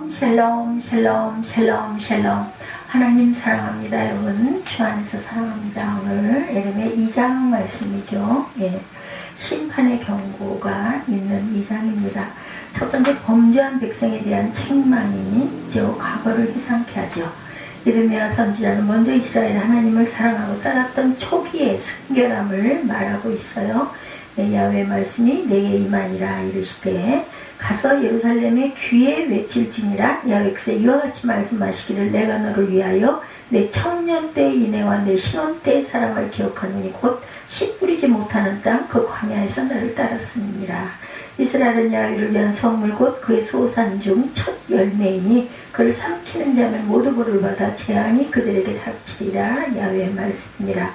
샬롬 샬롬 샬롬 샬롬. 하나님 사랑합니다. 여러분 주 안에서 사랑합니다. 오늘 예레미야 2장 말씀이죠. 심판의 경고가 있는 2장입니다. 첫 번째, 범죄한 백성에 대한 책망이 이제 과거를 회상케 하죠. 예레미야 선지자는 먼저 이스라엘 하나님을 사랑하고 따랐던 초기의 순결함을 말하고 있어요. 야훼 말씀이 내게 임하니라 이르시되 가서 예루살렘의 귀에 외칠지니라. 야훼께서 이와 같이 말씀하시기를 내가 너를 위하여 내 청년 때의 인애와 내 신혼 때의 사랑을 기억하노니 곧 씨 뿌리지 못하는 땅 그 광야에서 나를 따랐음이니라. 이스라엘은 야훼를 위한 성물 곧 그의 소산 중 첫 열매이니 그를 삼키는 자는 모두 벌을 받아 재앙이 그들에게 닥치리라. 야훼의 말씀이니라.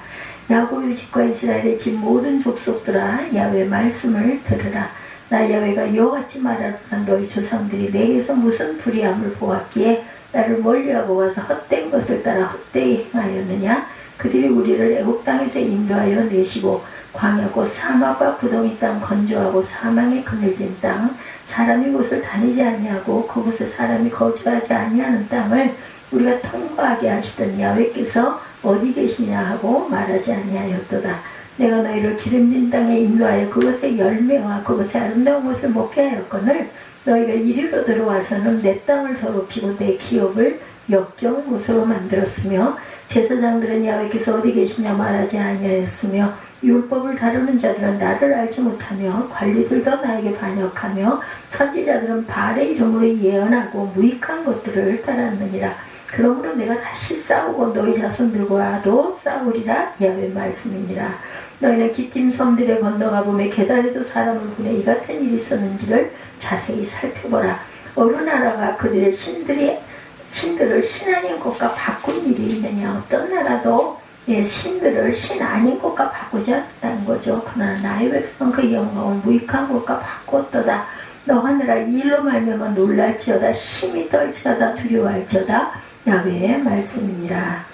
야곱의 집과 이스라엘의 집 모든 족속들아 야훼의 말씀을 들으라. 나 야훼가 이와 같이 말하노라. 너희 조상들이 내게서 무슨 불의함을 보았기에 나를 멀리하고 와서 헛된 것을 따라 헛되이 행하였느냐. 그들이 우리를 애국 땅에서 인도하여 내시고 광야 곧 사막과 구덩이 땅 건조하고 사망의 그늘진 땅 사람이 곳을 다니지 아니하고 그곳에 사람이 거주하지 아니하는 땅을 우리가 통과하게 하시던 야훼께서 어디 계시냐 하고 말하지 아니하였도다. 내가 너희를 기름진 땅에 인도하여 그것의 열매와 그것의 아름다운 것을 먹게 하였거늘 너희가 이리로 들어와서는 내 땅을 더럽히고 내 기업을 역겨운 곳으로 만들었으며 제사장들은 야훼께서 어디 계시냐 말하지 아니하였으며 율법을 다루는 자들은 나를 알지 못하며 관리들도 나에게 반역하며 선지자들은 바알의 이름으로 예언하고 무익한 것들을 따랐느니라. 그러므로 내가 다시 싸우고 너희 자손들과도 싸우리라. 야훼의 말씀이니라. 너희는 기띔 섬들에 건너가 보매 계단에도 사람을 보내 이 같은 일이 있었는지를 자세히 살펴보라. 어느 나라가 그들의 신들을 신 아닌 것과 바꾼 일이 있느냐. 어떤 나라도 신들을 신 아닌 것과 바꾸지 않았다는 거죠. 그러나 나의 백성 그 영광을 무익한 것과 바꾸었도다. 너 하늘아 이 일로 말미암아 놀랄지어다. 심히 떨지어다. 두려워할지어다. 야훼의 말씀이니라.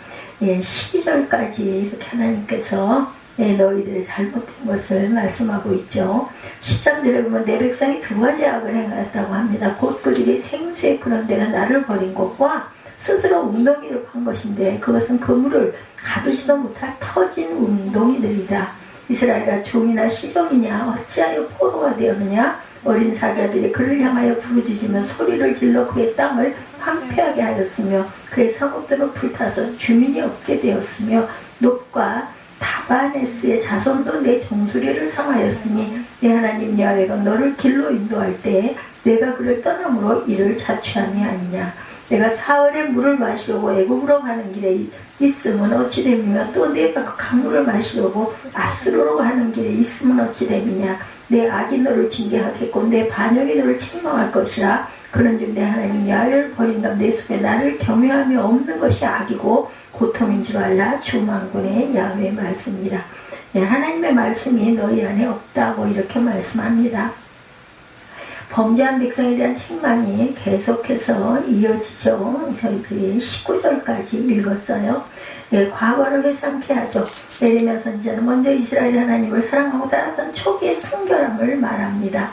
12절까지 이렇게 하나님께서 너희들의 잘못된 것을 말씀하고 있죠. 13절에 보면 내 백성이 두 가지 악을 행하였다고 합니다. 곧 그들이 생수에 그런 데는 나를 버린 것과 스스로 웅덩이를 판 것인데 그것은 그물을 가두지도 못할 터진 웅덩이들이다. 이스라엘아 종이나 시종이냐 어찌하여 포로가 되었느냐. 어린 사자들이 그를 향하여 부르짖으며 소리를 질러 그의 땅을 황폐하게 하였으며 그의 성읍들은 불타서 주민이 없게 되었으며 놋과 다바네스의 자손도 내 종소리를 삼하였으니 내 하나님 야훼가 너를 길로 인도할 때에 내가 그를 떠남으로 이를 자취함이 아니냐. 내가 사흘의 물을 마시려고 애굽으로 가는 길에 있으면 어찌 됨이며 또 내가 그 강물을 마시려고 아수르로 가는 길에 있으면 어찌 됨이냐. 내 악이 너를 징계하겠고 내 반역이 너를 책망할 것이라. 그런즉 내 하나님 야훼를 버린다. 내 속에 나를 경외함이 없는 것이 악이고 고통인 줄 알라. 주만군의 야훼의 말씀이라. 하나님의 말씀이 너희 안에 없다고 이렇게 말씀합니다. 범죄한 백성에 대한 책망이 계속해서 이어지죠. 저희들이 19절까지 읽었어요. 과거를 회상케 하죠. 예레미야 선지자는 먼저 이스라엘 하나님을 사랑하고 따랐던 초기의 순결함을 말합니다.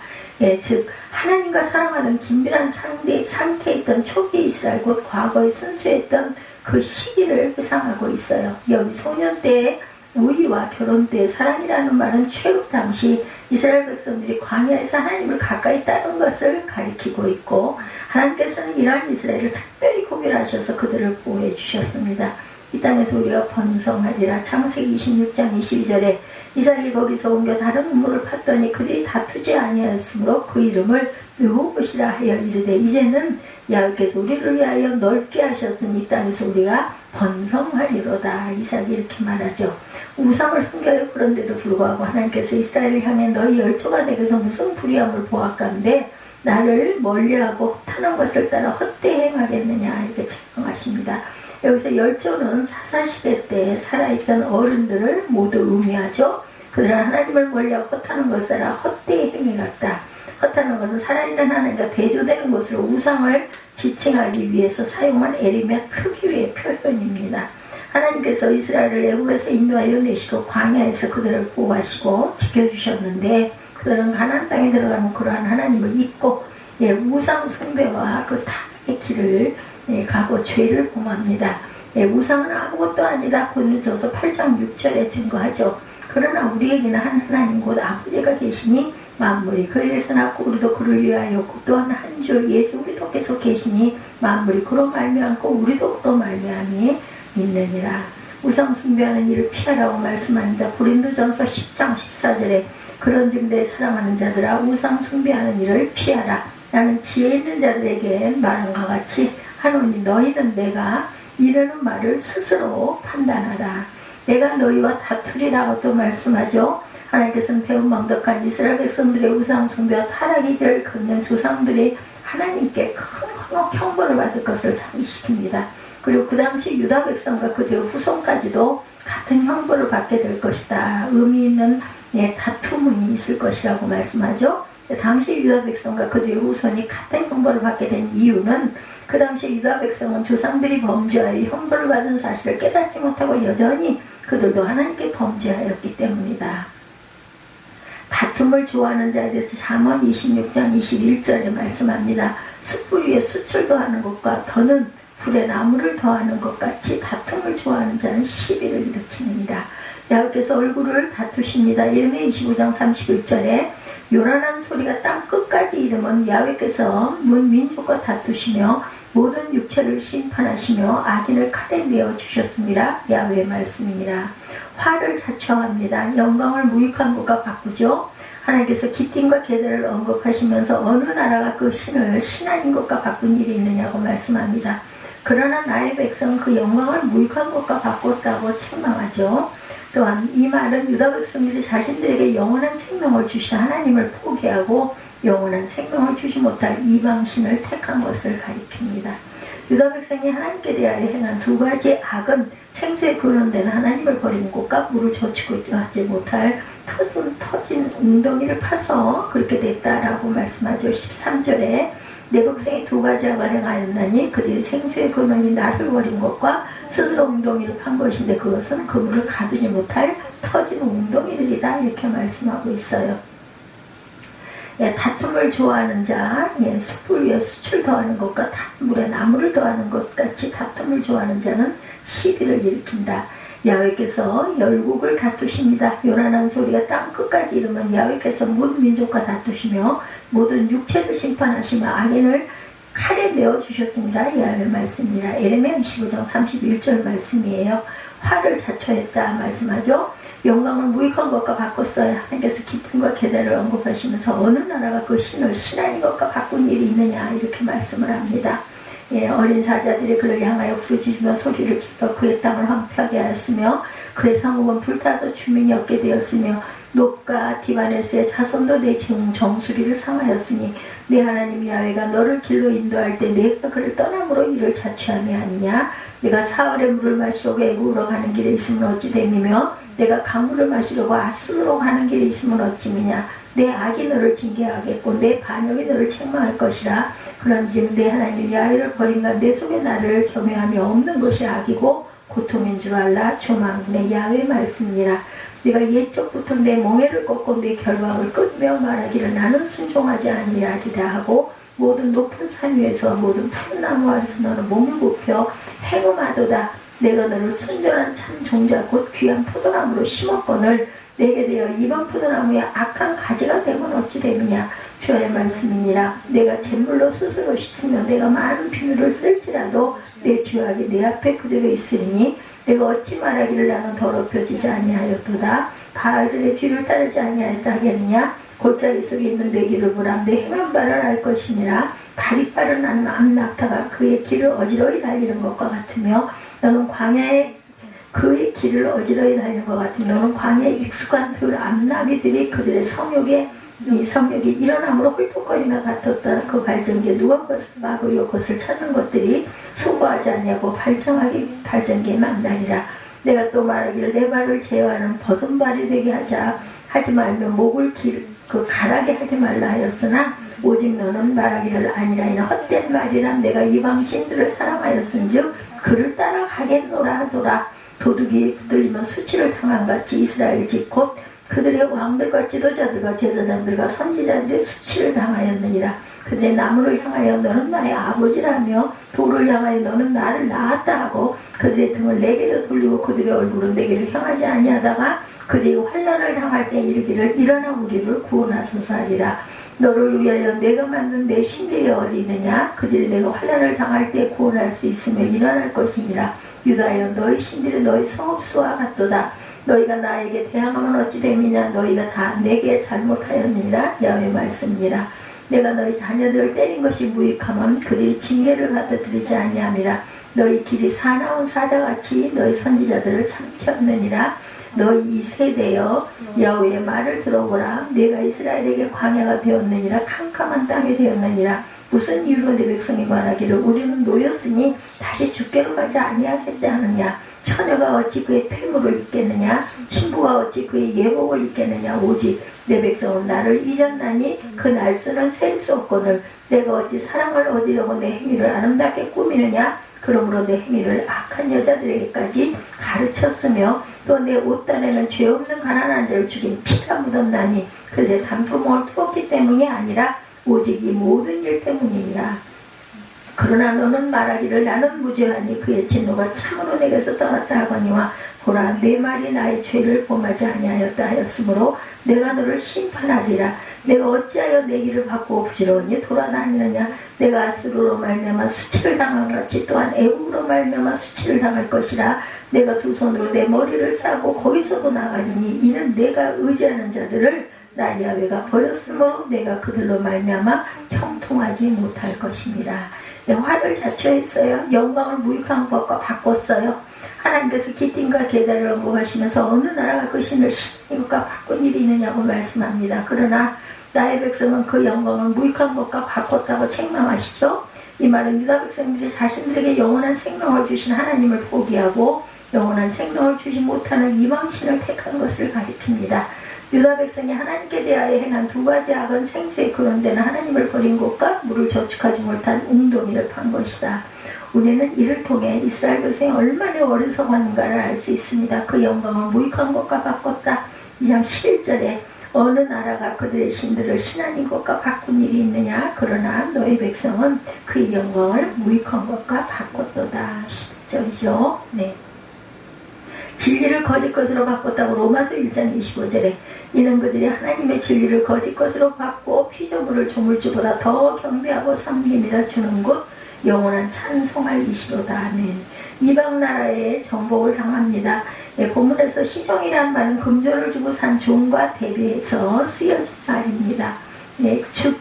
즉 하나님과 사랑하는 긴밀한 상태에 있던 초기 이스라엘 곧 과거에 순수했던 그 시기를 회상하고 있어요. 여기 소년 때의 우리와 결혼 때의 사랑이라는 말은 최후 당시 이스라엘 백성들이 광야에서 하나님을 가까이 따른 것을 가리키고 있고 하나님께서는 이러한 이스라엘을 특별히 구별하셔서 그들을 보호해 주셨습니다. 이 땅에서 우리가 번성하리라. 창세기 26장 22절에 이삭이 거기서 옮겨 다른 우물을 팠더니 그들이 다투지 아니하였으므로 그 이름을 르호봇이라 하여 이르되 이제는 야훼께서 우리를 위하여 넓게 하셨으니 이 땅에서 우리가 번성하리로다. 이삭이 이렇게 말하죠. 우상을 숨겨요. 그런데도 불구하고 하나님께서 이스라엘을 향해 너희 열조가 내게서 무슨 불의함을 보았건대 나를 멀리하고 헛하는 것을 따라 헛되이 행하겠느냐 이렇게 책망하십니다. 여기서 열조는 사사시대 때 살아있던 어른들을 모두 의미하죠. 그들은 하나님을 멀리하고 헛하는 것을 헛되이 행해갔다. 헛하는 것은 살아있는 하나님과 대조되는 것으로 우상을 지칭하기 위해서 사용한 예레미야 특유의 표현입니다. 하나님께서 이스라엘을 애굽에서 인도하여 내시고 광야에서 그들을 보호하시고 지켜주셨는데 그들은 가나안 땅에 들어가면 그러한 하나님을 잊고 우상 숭배와 그 우상의 길을 가고 죄를 범합니다. 우상은 아무것도 아니다. 고린도전서 8장 6절에 증거하죠. 그러나 우리에게는 한 하나님 곧 아버지가 계시니 만물이 그에게서 났고 우리도 그를 위하였고 또한 한 주 예수 그리스도께서 계시니 만물이 그로 말미암고 우리도 그로 말미암이 있느니라. 우상 숭배하는 일을 피하라고 말씀합니다. 고린도전서 10장 14절에 그런즉 내 사랑하는 자들아 우상 숭배하는 일을 피하라. 나는 지혜 있는 자들에게 말한과 같이 하노니 너희는 내가 이르는 말을 스스로 판단하라. 내가 너희와 다투리라고 또 말씀하죠. 하나님께서는 배은망덕한 이스라엘 백성들의 우상 숭배와 타락의 길을 걷는 조상들이 하나님께 큰 형벌을 받을 것을 상기시킵니다. 그리고 그 당시 유다 백성과 그들의 후손까지도 같은 형벌을 받게 될 것이다. 의미 있는 다툼이 있을 것이라고 말씀하죠. 당시 유다 백성과 그들의 후손이 같은 형벌을 받게 된 이유는 그 당시 유다 백성은 조상들이 범죄하여 형벌을 받은 사실을 깨닫지 못하고 여전히 그들도 하나님께 범죄하였기 때문이다. 다툼을 좋아하는 자에 대해서 잠언 26장 21절에 말씀합니다. 숯불 위에 숯을 더하는 것과 더는 불에 나무를 더하는 것 같이 다툼을 좋아하는 자는 시비를 일으키느니라. 야훼께서 얼굴을 다투십니다. 예레미야 25장 31절에 요란한 소리가 땅 끝까지 이르면 야훼께서 문 민족과 다투시며 모든 육체를 심판하시며 악인을 칼에 내어 주셨습니다. 야훼의 말씀이니라. 화를 자초합니다. 영광을 무익한 것과 바꾸죠. 하나님께서 기띔과 계대를 언급하시면서 어느 나라가 그 신을 신하인 것과 바꾼 일이 있느냐고 말씀합니다. 그러나 나의 백성은 그 영광을 무익한 것과 바꿨다고 책망하죠. 또한 이 말은 유다 백성들이 자신들에게 영원한 생명을 주신 하나님을 포기하고 영원한 생명을 주지 못할 이방신을 택한 것을 가리킵니다. 유다 백성이 하나님께 대하여 행한 두 가지 악은 생수에 근원되는 하나님을 버리는 것과 물을 젖히고 하지 못할 터진 웅덩이를 파서 그렇게 됐다라고 말씀하죠. 13절에 내 백성이 두 가지 악을 행하였나니 그들이 생수의 근원이 나를 버린 것과 스스로 웅덩이를 판 것인데 그것은 그 물을 가두지 못할 터진 웅덩이들이다 이렇게 말씀하고 있어요. 다툼을 좋아하는 자, 숯불 위에 숯을 더하는 것과 물에 나무를 더하는 것 같이 다툼을 좋아하는 자는 시비를 일으킨다. 야훼께서 열국을 다투십니다. 요란한 소리가 땅 끝까지 이르면 야훼께서 모든 민족과 다투시며 모든 육체를 심판하시며 악인을 칼에 내어주셨습니다. 야훼의 말씀이라. 예레미야 25장 31절 말씀이에요. 화를 자초했다 말씀하죠. 영광을 무익한 것과 바꿨어야 하나님께서 기쁨과 계대를 언급하시면서 어느 나라가 그 신을 신하인 것과 바꾼 일이 있느냐 이렇게 말씀을 합니다. 어린 사자들이 그를 향하여 부르짖으며 소리를 길어 그의 땅을 황폐하게 하였으며 그의 성읍은 불타서 주민이 없게 되었으며 놋과 디바네스의 자손도 내 정수리를 상하였으니 내 하나님 야훼가 너를 길로 인도할 때 내가 그를 떠남으로 이를 자취하며 하느냐. 내가 사흘의 물을 마시려고 애굽으로 가는 길에 있으면 어찌 됨이며 내가 강물을 마시려고 아수르로 가는 길에 있으면 어찌미냐. 내 악이 너를 징계하겠고 내 반역이 너를 책망할 것이라. 그런즉 내 하나님 야훼를 버린가 내 속에 나를 경외하며 없는 것이 악이고 고통인 줄 알라. 주만군의 야훼의 말씀이니라. 네가 옛적부터 내 멍에를 꺾고 내 결박을 끊으며 말하기를 나는 순종하지 아니하리라 하고 모든 높은 산 위에서 모든 푸른 나무 아래서 너는 몸을 굽혀 행음하도다. 내가 너를 순전한 참 종자 곧 귀한 포도나무로 심었거늘 내게 되어 이번 포도나무에 악한 가지가 되면 어찌 됨이냐. 주의 말씀이니라. 내가 잿물로 스스로 씻으며 내가 많은 비누를 쓸지라도 내 죄악이 내 앞에 그대로 있으리니 내가 어찌 말하기를 나는 더럽혀지지 아니하였도다. 바알들의 뒤를 따르지 아니하였다 하겠느냐. 골짜기 속에 있는 내 길을 보라. 내 행한 바를 알 것이니라. 발이 빠른 암낙타가 그의 길을 어지러이 달리는 것과 같으며 너는 광야에 그의 길을 어지러이 달리는 것 같으며 너는 광야에 익숙한 그 암나비들이 그들의 성욕이 일어남으로 홀쭉거리나 같았다. 그 발전기에 누가 그것을 막으려 그것을 찾은 것들이 수고하지 않냐고 발전기에 만나리라. 내가 또 말하기를 내 발을 제어하는 벗은 발이 되게 하지 말며 목을 가라게 하지 말라 하였으나 오직 너는 말하기를 아니라 이는 헛된 말이라. 내가 이방 신들을 사랑하였은즉 그를 따라가겠노라 하더라. 도둑이 붙들리면 수치를 당한 같이 이스라엘 집 곧 그들의 왕들과 지도자들과 제사장들과 선지자들의 수치를 당하였느니라. 그들의 나무를 향하여 너는 나의 아버지라며 돌을 향하여 너는 나를 낳았다 하고 그들의 등을 내게로 돌리고 그들의 얼굴은 내게로 향하지 아니하다가 그들이 환난을 당할 때 이르기를 일어나 우리를 구원하소서 하리라. 너를 위하여 내가 만든 내 신들이 어디 있느냐? 그들이 내가 환난을 당할 때 구원할 수 있으며 일어날 것이니라. 유다여 너희 신들이 너희 성읍수와 같도다. 너희가 나에게 대항하면 어찌 됨이냐? 너희가 다 내게 잘못하였느니라. 야훼 말씀이니라. 내가 너희 자녀들을 때린 것이 무익하면 그들이 징계를 받아들이지 아니함이라. 너희 길이 사나운 사자같이 너희 선지자들을 삼켰느니라. 너희 이 세대여 여호와의 말을 들어보라. 내가 이스라엘에게 광야가 되었느니라. 캄캄한 땅이 되었느니라. 무슨 이유로 내 백성이 말하기를 우리는 노였으니 다시 주께로 가지 아니하겠다 하느냐. 처녀가 어찌 그의 폐물을 입겠느냐. 신부가 어찌 그의 예복을 입겠느냐. 오직 내 백성은 나를 잊었나니 그 날수는 셀 수 없거늘 내가 어찌 사랑을 얻으려고 내 행위를 아름답게 꾸미느냐. 그러므로 내 행위를 악한 여자들에게까지 가르쳤으며 또 내 옷단에는 죄 없는 가난한 자를 죽인 피가 묻었나니 그들의 담구멍을 뚫었기 때문이 아니라 오직 이 모든 일 때문이니라. 그러나 너는 말하기를 나는 무죄하니 그의 진노가 참으로 내게서 떠났다 하거니와 보라 내 말이 나의 죄를 범하지 아니하였다 하였으므로 내가 너를 심판하리라. 내가 어찌하여 내 길을 바꾸어 부지런히 돌아다니느냐. 내가 아수르로 말미암아 수치를 당한 같이 또한 애국으로 말미암아 수치를 당할 것이라. 내가 두 손으로 내 머리를 싸고 거기서도 나가리니 이는 내가 의지하는 자들을 나 야훼가 버렸으므로 내가 그들로 말미암아 형통하지 못할 것입니다. 화를 자초했어요. 영광을 무익한 것과 바꿨어요. 하나님께서 기띔과 계달을 언급하시면서 어느 나라가 그 신을 신인 것과 바꾼 일이 있느냐고 말씀합니다. 그러나 나의 백성은 그 영광을 무익한 것과 바꿨다고 책망하시죠. 이 말은 유다 백성들이 자신들에게 영원한 생명을 주신 하나님을 포기하고 영원한 생명을 주지 못하는 이방신을 택한 것을 가리킵니다. 유다 백성이 하나님께 대하여 행한 두 가지 악은 생수에 근원되는 하나님을 버린 것과 물을 저축하지 못한 웅덩이를 판 것이다. 우리는 이를 통해 이스라엘 백성이 얼마나 어리석었는가를 알 수 있습니다. 그 영광을 무익한 것과 바꿨다. 2장 11절에 어느 나라가 그들의 신들을 신하님 것과 바꾼 일이 있느냐. 그러나 너희 백성은 그 영광을 무익한 것과 바꿨도다. 10절이죠. 네. 진리를 거짓 것으로 바꿨다고 로마서 1장 25절에 이는 그들이 하나님의 진리를 거짓 것으로 바꾸어 피조물을 조물주보다 더 경배하고 섬김이라 주는 것 영원한 찬송할 이시로다. 아멘. 이방 나라에 정복을 당합니다. 본문에서 시정이라는 말은 금전을 주고 산 종과 대비해서 쓰여진 말입니다. 즉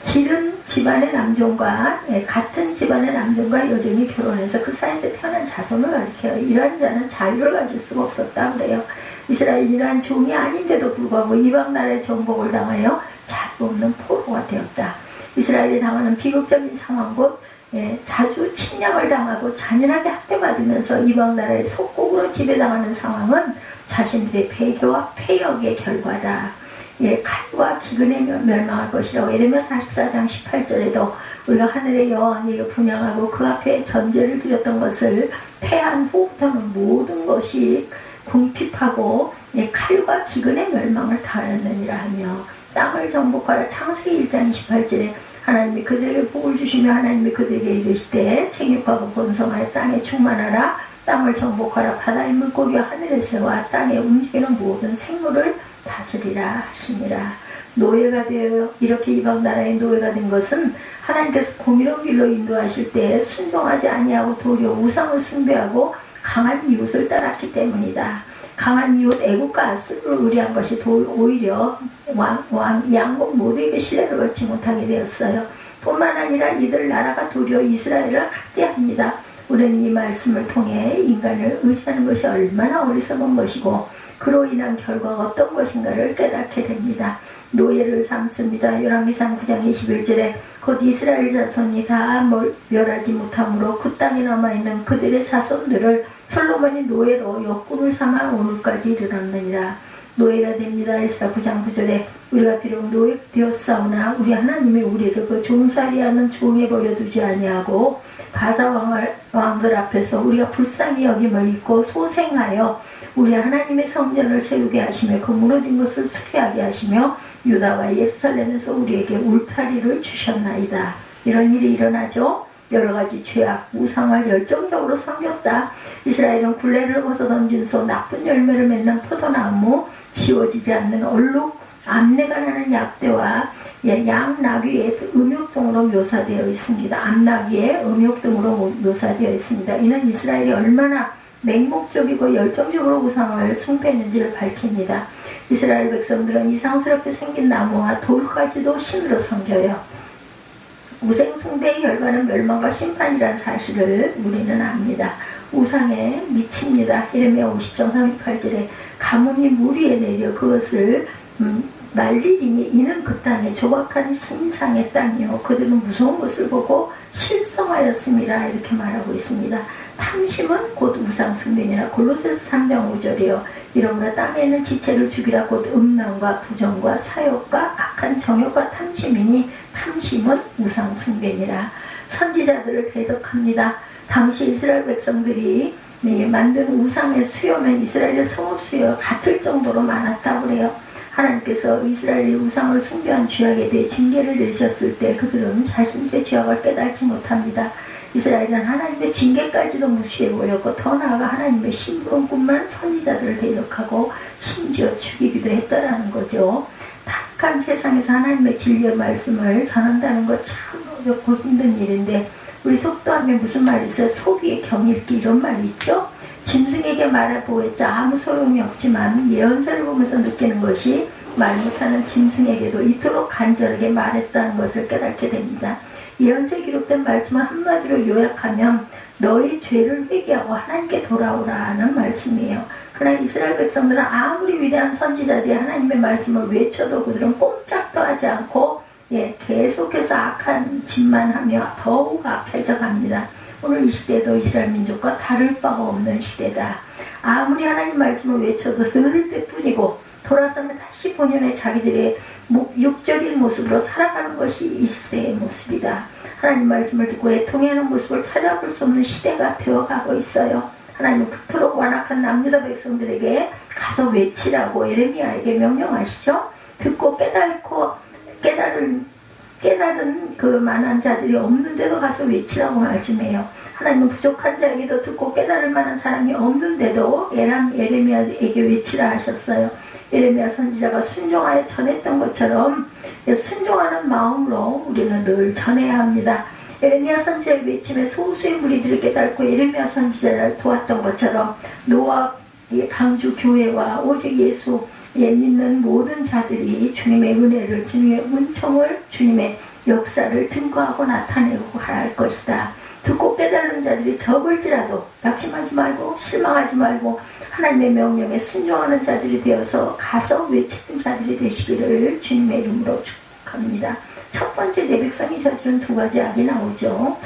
기른 집안의 남종과 같은 집안의 남종과 여종이 결혼해서 그 사이에서 태어난 자손을 가리켜요. 이러한 자는 자유를 가질 수가 없었다 그래요. 이스라엘이 이러한 종이 아닌데도 불구하고 이방 나라의 정복을 당하여 자유 없는 포로가 되었다. 이스라엘이 당하는 비극적인 상황 곧 자주 침략을 당하고 잔인하게 학대받으면서 이방 나라의 속국으로 지배당하는 상황은 자신들의 배교와 폐역의 결과다. 칼과 기근에 멸망할 것이라고 예레미야 44장 18절에도 우리가 하늘의 여호와에게 분향하고 그 앞에 전제를 드렸던 것을 패한 후부터는 모든 것이 궁핍하고 칼과 기근의 멸망을 당하였느니라 하며 땅을 정복하라. 창세기 1장 28절에 하나님이 그들에게 복을 주시며 하나님이 그들에게 이르시되 생육하고 번성하여 땅에 충만하라. 땅을 정복하라. 바다의 물고기와 하늘의 새와 땅에 움직이는 모든 생물을 다스리라 하시니라. 노예가 되어 이렇게 이방 나라의 노예가 된 것은 하나님께서 공의로운 길로 인도하실 때 순종하지 아니하고 도리어 우상을 숭배하고 강한 이웃을 따랐기 때문이다. 강한 이웃 애국과 아수르를 의뢰한 것이 오히려 양국 모두에게 신뢰를 얻지 못하게 되었어요. 뿐만 아니라 이들 나라가 도리어 이스라엘을 학대합니다. 우리는 이 말씀을 통해 인간을 의지하는 것이 얼마나 어리석은 것이고 그로 인한 결과가 어떤 것인가를 깨닫게 됩니다. 노예를 삼습니다. 열왕기상 9장 21절에 곧 이스라엘 자손이 다 멸하지 못함으로 그 땅에 남아있는 그들의 자손들을 솔로몬이 노예로 역군을 삼아 오늘까지 이르렀느니라. 노예가 됩니다. 에스라 9장 9절에 우리가 비록 노예 되었사오나 우리 하나님이 우리를 그 종살이하는 종에 버려두지 아니하고 바사 왕들 앞에서 우리가 불쌍히 여김을 입고 소생하여 우리 하나님의 성전을 세우게 하시며 그 무너진 것을 수리하게 하시며 유다와 예루살렘에서 우리에게 울타리를 주셨나이다. 이런 일이 일어나죠. 여러가지 죄악, 우상을 열정적으로 섬겼다. 이스라엘은 굴레를 벗어 던진 소, 나쁜 열매를 맺는 포도나무, 지워지지 않는 얼룩, 암내가 나는 약대와 양나귀의 음욕등으로 묘사되어 있습니다. 암나귀의 음욕등으로 묘사되어 있습니다. 이는 이스라엘이 얼마나 맹목적이고 열정적으로 우상을 숭배했는지를 밝힙니다. 이스라엘 백성들은 이상스럽게 생긴 나무와 돌까지도 신으로 섬겨요. 우상 숭배의 결과는 멸망과 심판이란 사실을 우리는 압니다. 우상에 미칩니다. 예레미야 50장 38절에 가뭄이 물 위에 내려 그것을 말리리니 이는 그 땅에 조각한 신상의 땅이요 그들은 무서운 것을 보고 실성하였습니다. 이렇게 말하고 있습니다. 탐심은 곧 우상 숭배니라. 골로새서 3장 5절이요 이러므로 땅에 있는 지체를 죽이라. 곧 음란과 부정과 사욕과 악한 정욕과 탐심이니 탐심은 우상 숭배니라. 선지자들을 계속합니다. 당시 이스라엘 백성들이 만든 우상의 수요는 이스라엘의 성읍 수요와 같을 정도로 많았다고 그래요. 하나님께서 이스라엘이 우상을 숭배한 죄악에 대해 징계를 내리셨을 때 그들은 자신들의 죄악을 깨닫지 못합니다. 이스라엘은 하나님의 징계까지도 무시해버렸고 더 나아가 하나님의 심부름꾼만 선지자들을 대적하고 심지어 죽이기도 했다라는 거죠. 탁한 세상에서 하나님의 진리의 말씀을 전한다는 것 참 어렵고 힘든 일인데 우리 속담에 무슨 말이 있어요? 소비의 경읽기 이런 말이 있죠. 짐승에게 말해보겠자 아무 소용이 없지만 예언서를 보면서 느끼는 것이 말 못하는 짐승에게도 이토록 간절하게 말했다는 것을 깨닫게 됩니다. 예언서에 기록된 말씀을 한마디로 요약하면 너희 죄를 회개하고 하나님께 돌아오라는 말씀이에요. 그러나 이스라엘 백성들은 아무리 위대한 선지자들이 하나님의 말씀을 외쳐도 그들은 꼼짝도 하지 않고 계속해서 악한 짓만 하며 더욱 악해져 갑니다. 오늘 이 시대도 이스라엘 민족과 다를 바가 없는 시대다. 아무리 하나님 말씀을 외쳐도 들을 때뿐이고 돌아서면 다시 본연의 자기들의 육적인 모습으로 살아가는 것이 이 시대의 모습이다. 하나님 말씀을 듣고 애통해하는 모습을 찾아볼 수 없는 시대가 되어가고 있어요. 하나님은 그토록 완악한 남유다 백성들에게 가서 외치라고 예레미야에게 명령하시죠. 듣고 깨달은 그 만한 자들이 없는데도 가서 외치라고 말씀해요. 하나님은 부족한 자에게도 듣고 깨달을 만한 사람이 없는데도 예레미야에게 외치라 하셨어요. 예레미야 선지자가 순종하여 전했던 것처럼 순종하는 마음으로 우리는 늘 전해야 합니다. 예레미야 선지자의 외침에 소수의 무리들이 깨닫고 예레미야 선지자를 도왔던 것처럼 노아 방주 교회와 오직 예수 믿는 모든 자들이 주님의 은혜를, 주님의 은총을, 주님의 역사를 증거하고 나타내고 가야 할 것이다. 듣고 깨달은 자들이 적을지라도 낙심하지 말고 실망하지 말고 하나님의 명령에 순종하는 자들이 되어서 가서 외치는 자들이 되시기를 주님의 이름으로 축복합니다. 첫 번째 내 백성이 저지른 두 가지 악이 나오죠.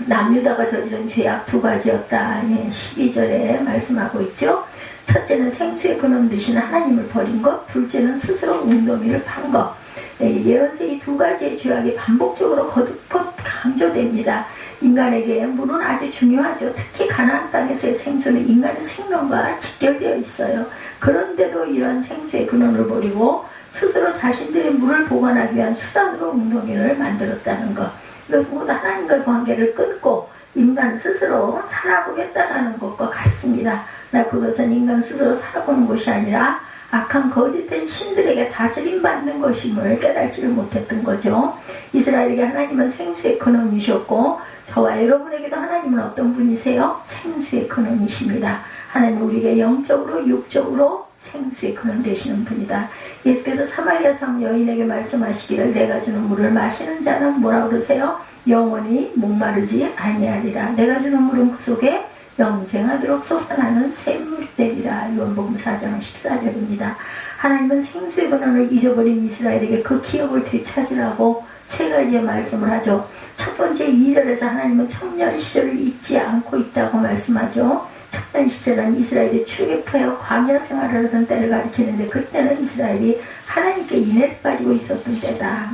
남유다가 저지른 죄악 두 가지였다. 12절에 말씀하고 있죠. 첫째는 생수의 근원 되시는 하나님을 버린 것, 둘째는 스스로 웅덩이를 판 것. 예언서 이 두 가지의 죄악이 반복적으로 거듭 강조됩니다. 인간에게 물은 아주 중요하죠. 특히 가나안 땅에서의 생수는 인간의 생명과 직결되어 있어요. 그런데도 이런 생수의 근원을 버리고 스스로 자신들의 물을 보관하기 위한 수단으로 웅덩이를 만들었다는 것. 이것은 모두 하나님과의 관계를 끊고 인간 스스로 살아보겠다는 것과 같습니다. 그것은 인간 스스로 살아보는 것이 아니라 악한 거짓된 신들에게 다스림받는 것임을 깨닫지를 못했던 거죠. 이스라엘에게 하나님은 생수의 근원이셨고 저와 여러분에게도 하나님은 어떤 분이세요? 생수의 근원이십니다. 하나님 우리에게 영적으로 육적으로 생수의 근원 되시는 분이다. 예수께서 사마리아 성 여인에게 말씀하시기를 내가 주는 물을 마시는 자는 뭐라 그러세요? 영원히 목마르지 아니하리라. 내가 주는 물은 그 속에 영생하도록 솟아나는 샘물이 되리라. 요한복음 4장 14절입니다. 하나님은 생수의 근원을 잊어버린 이스라엘에게 그 기억을 되찾으라고 세 가지의 말씀을 하죠. 첫 번째 2절에서 하나님은 청년 시절을 잊지 않고 있다고 말씀하죠. 청년 시절은 이스라엘이 출애굽하여 광야 생활을 하던 때를 가리키는데 그때는 이스라엘이 하나님께 인애를 가지고 있었던 때다.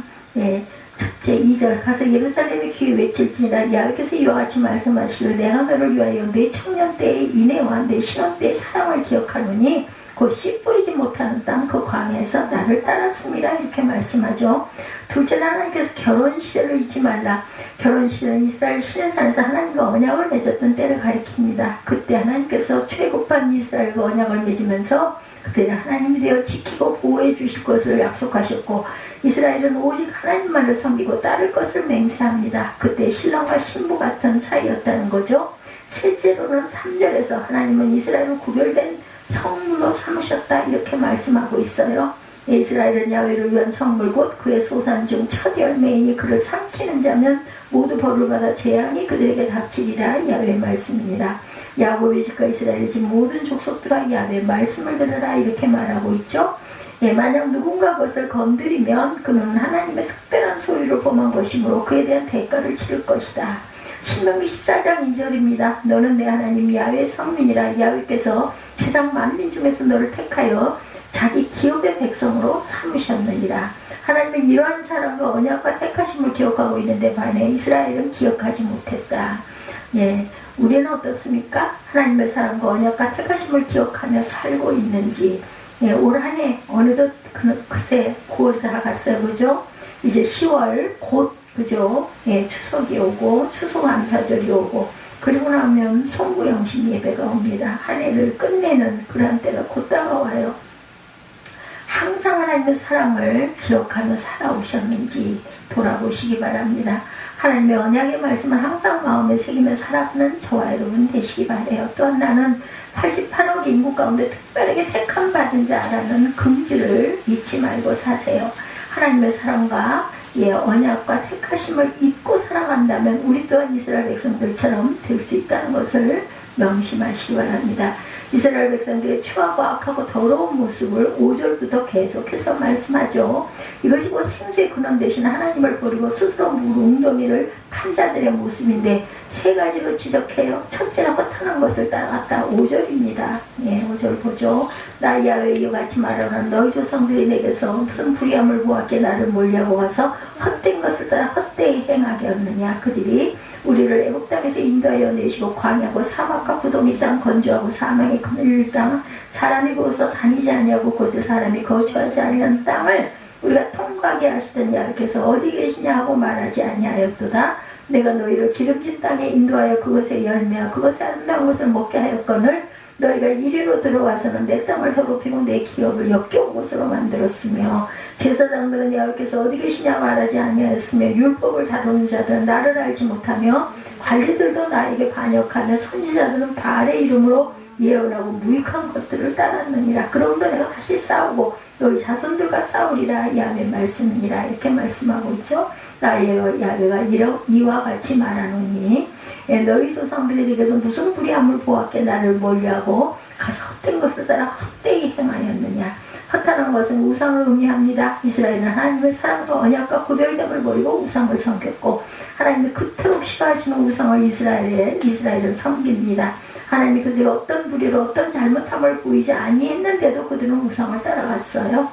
첫째 2절 가서 예루살렘의 귀에 외칠지니라. 여호와께서 이와 같이 말씀하시기를 내가 너를 위하여 내 청년 때의 인애와 내 신혼 때의 사랑을 기억하노니 곧 씨 뿌리지 못하는 땅 그 광야에서 나를 따랐습니다. 이렇게 말씀하죠. 둘째는 하나님께서 결혼 시절을 잊지 말라. 결혼 시절은 이스라엘 시내산에서 하나님과 언약을 맺었던 때를 가리킵니다. 그때 하나님께서 출애굽한 이스라엘과 언약을 맺으면서 그때는 하나님이 되어 지키고 보호해 주실 것을 약속하셨고 이스라엘은 오직 하나님만을 섬기고 따를 것을 맹세합니다. 그때 신랑과 신부 같은 사이였다는 거죠. 실제로는 3절에서 하나님은 이스라엘을 구별된 성물로 삼으셨다 이렇게 말씀하고 있어요. 이스라엘은 야훼를 위한 성물 곧 그의 소산 중 첫 열매이니 그를 삼키는 자면 모두 벌을 받아 재앙이 그들에게 닥치리라. 야훼의 말씀이니라. 야곱의 집과 이스라엘의 집 모든 족속들아 야훼의 말씀을 들으라 이렇게 말하고 있죠. 만약 누군가 그것을 건드리면 그는 하나님의 특별한 소유를 범한 것이므로 그에 대한 대가를 치를 것이다. 신명기 14장 2절입니다. 너는 내 하나님 야훼의 성민이라. 야훼께서 세상 만민 중에서 너를 택하여 자기 기업의 백성으로 삼으셨느니라. 하나님의 이러한 사랑과 언약과 택하심을 기억하고 있는데 반해 이스라엘은 기억하지 못했다. 우리는 어떻습니까? 하나님의 사랑과 언약과 택하심을 기억하며 살고 있는지. 올 한 해 어느덧 그새 9월이 다가갔어요. 그죠? 이제 10월 곧 그죠? 추석이 오고 추수감사절이 오고 그리고 나면 송구영신 예배가 옵니다. 한 해를 끝내는 그런 때가 곧 다가와요. 항상 하나님의 사랑을 기억하며 살아오셨는지 돌아보시기 바랍니다. 하나님의 언약의 말씀을 항상 마음에 새기며 살아가는 저와 여러분 되시기 바라요. 또한 나는 88억 인구 가운데 특별하게 택함 받은 자라는 긍지를 잊지 말고 사세요. 하나님의 사랑과 언약과 택하심을 잊고 살아간다면 우리 또한 이스라엘 백성들처럼 될 수 있다는 것을 명심하시기 바랍니다. 이스라엘 백성들의 추하고 악하고 더러운 모습을 5절부터 계속해서 말씀하죠. 이것이 곧 생수의 근원 되신 하나님을 버리고 스스로 웅덩이를 판 자들의 모습인데 세 가지로 지적해요. 첫째로 허탄한 것을 따라갔다. 5절입니다. 5절 보죠. 나 야훼 이와 같이 말하노라. 너희 조상들이 내게서 무슨 불의함을 보았기에 나를 몰려고 와서 헛된 것을 따라 헛되이 행하게 하느냐. 그들이 우리를 애굽 땅에서 인도하여 내시고 광야고 사막과 구덩이 땅 건조하고 사망의 그늘 땅 사람이 거기서 다니지 아니하고 그곳에 사람이 거주하지 아니하는 땅을 우리가 통과하게 하시더니 야훼께서 어디 계시냐 하고 말하지 아니하였도다. 내가 너희를 기름진 땅에 인도하여 그것의 열매와 그것의 아름다운 것을 먹게 하였거늘 너희가 이리로 들어와서는 내 땅을 더럽히고 내 기업을 역겨운 곳으로 만들었으며 제사장들은 야훼께서 어디 계시냐 말하지 아니하였으며 율법을 다루는 자들은 나를 알지 못하며 관리들도 나에게 반역하며 선지자들은 바알의 이름으로 예언하고 무익한 것들을 따랐느니라. 그러므로 내가 다시 싸우고 너희 자손들과 싸우리라. 야훼의 말씀이니라. 이렇게 말씀하고 있죠. 야훼가 이와 같이 말하노니 너희 조상들이 내게서 무슨 불의함을 보았기에 나를 멀리하고 가서 헛된 것을 따라 헛되이 행하였느냐. 허탄한 것은 우상을 의미합니다. 이스라엘은 하나님의 사랑과 언약과 구별됨을 버리고 우상을 섬겼고 하나님이 그토록 싫어하시는 우상을 이스라엘은 섬깁니다. 하나님이 그들이 어떤 불의로 어떤 잘못함을 보이지 아니했는데도 그들은 우상을 따라갔어요.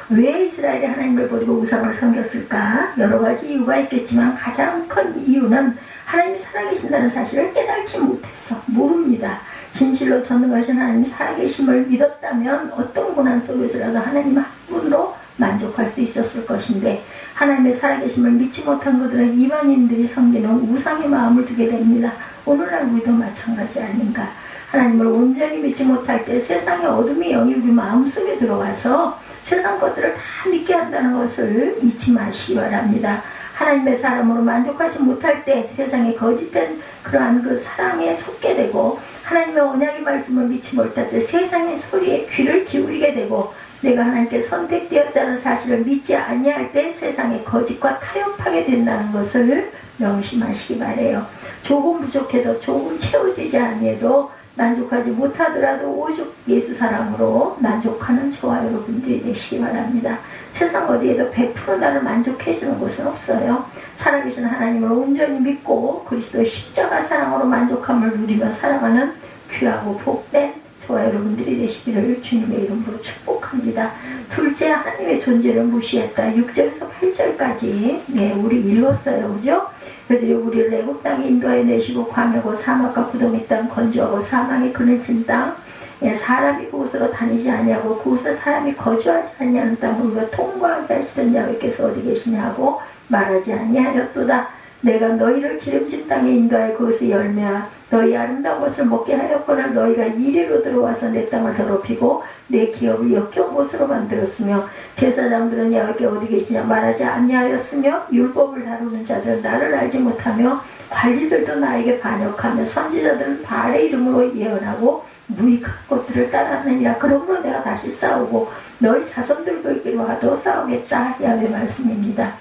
왜 이스라엘이 하나님을 버리고 우상을 섬겼을까? 여러 가지 이유가 있겠지만 가장 큰 이유는 하나님이 살아계신다는 사실을 깨닫지 못했어. 모릅니다. 진실로 전능하신 하나님이 살아계심을 믿었다면 어떤 고난 속에서라도 하나님 한 분으로 만족할 수 있었을 것인데 하나님의 살아계심을 믿지 못한 그들은 이방인들이 섬기는 우상의 마음을 두게 됩니다. 오늘날 우리도 마찬가지 아닌가. 하나님을 온전히 믿지 못할 때 세상의 어둠의 영이 우리 마음속에 들어와서 세상 것들을 다 믿게 한다는 것을 잊지 마시기 바랍니다. 하나님의 사람으로 만족하지 못할 때 세상에 거짓된 그러한 그 사랑에 속게 되고 하나님의 언약의 말씀을 믿지 못할 때 세상의 소리에 귀를 기울이게 되고 내가 하나님께 선택되었다는 사실을 믿지 아니할 때 세상의 거짓과 타협하게 된다는 것을 명심하시기 바라요. 조금 부족해도 조금 채워지지 아니해도 만족하지 못하더라도 오직 예수 사랑으로 만족하는 저와 여러분들이 되시기 바랍니다. 세상 어디에도 100% 나를 만족해 주는 것은 없어요. 살아계신 하나님을 온전히 믿고 그리스도의 십자가 사랑으로 만족함을 누리며 살아가는 귀하고 복된 저와 여러분들이 되시기를 주님의 이름으로 축복합니다. 둘째, 하나님의 존재를 무시했다. 6절에서 8절까지 우리 읽었어요. 그죠? 그들이 우리를 애굽 땅에 인도하여 내시고 광야고 사막과 구덩이 땅 건조하고 사망의 그늘진 땅 예, 사람이 그곳으로 다니지 아니하고 그곳에 사람이 거주하지 아니하는 땅을 우리가 통과하게 하시던 야훼께서 어디 계시냐고 말하지 아니하였도다. 내가 너희를 기름진 땅에 인도하여 그것의 열매와 너희 아름다운 것을 먹게 하였거늘 너희가 이리로 들어와서 내 땅을 더럽히고 내 기업을 역겨운 곳으로 만들었으며 제사장들은 야훼께 어디 계시냐 말하지 아니하였으며 율법을 다루는 자들은 나를 알지 못하며 관리들도 나에게 반역하며 선지자들은 바알의 이름으로 예언하고 무익한 것들을 따랐느니라. 그러므로 내가 다시 싸우고 너희 자손들과도 싸우겠다. 야훼의 말씀입니다.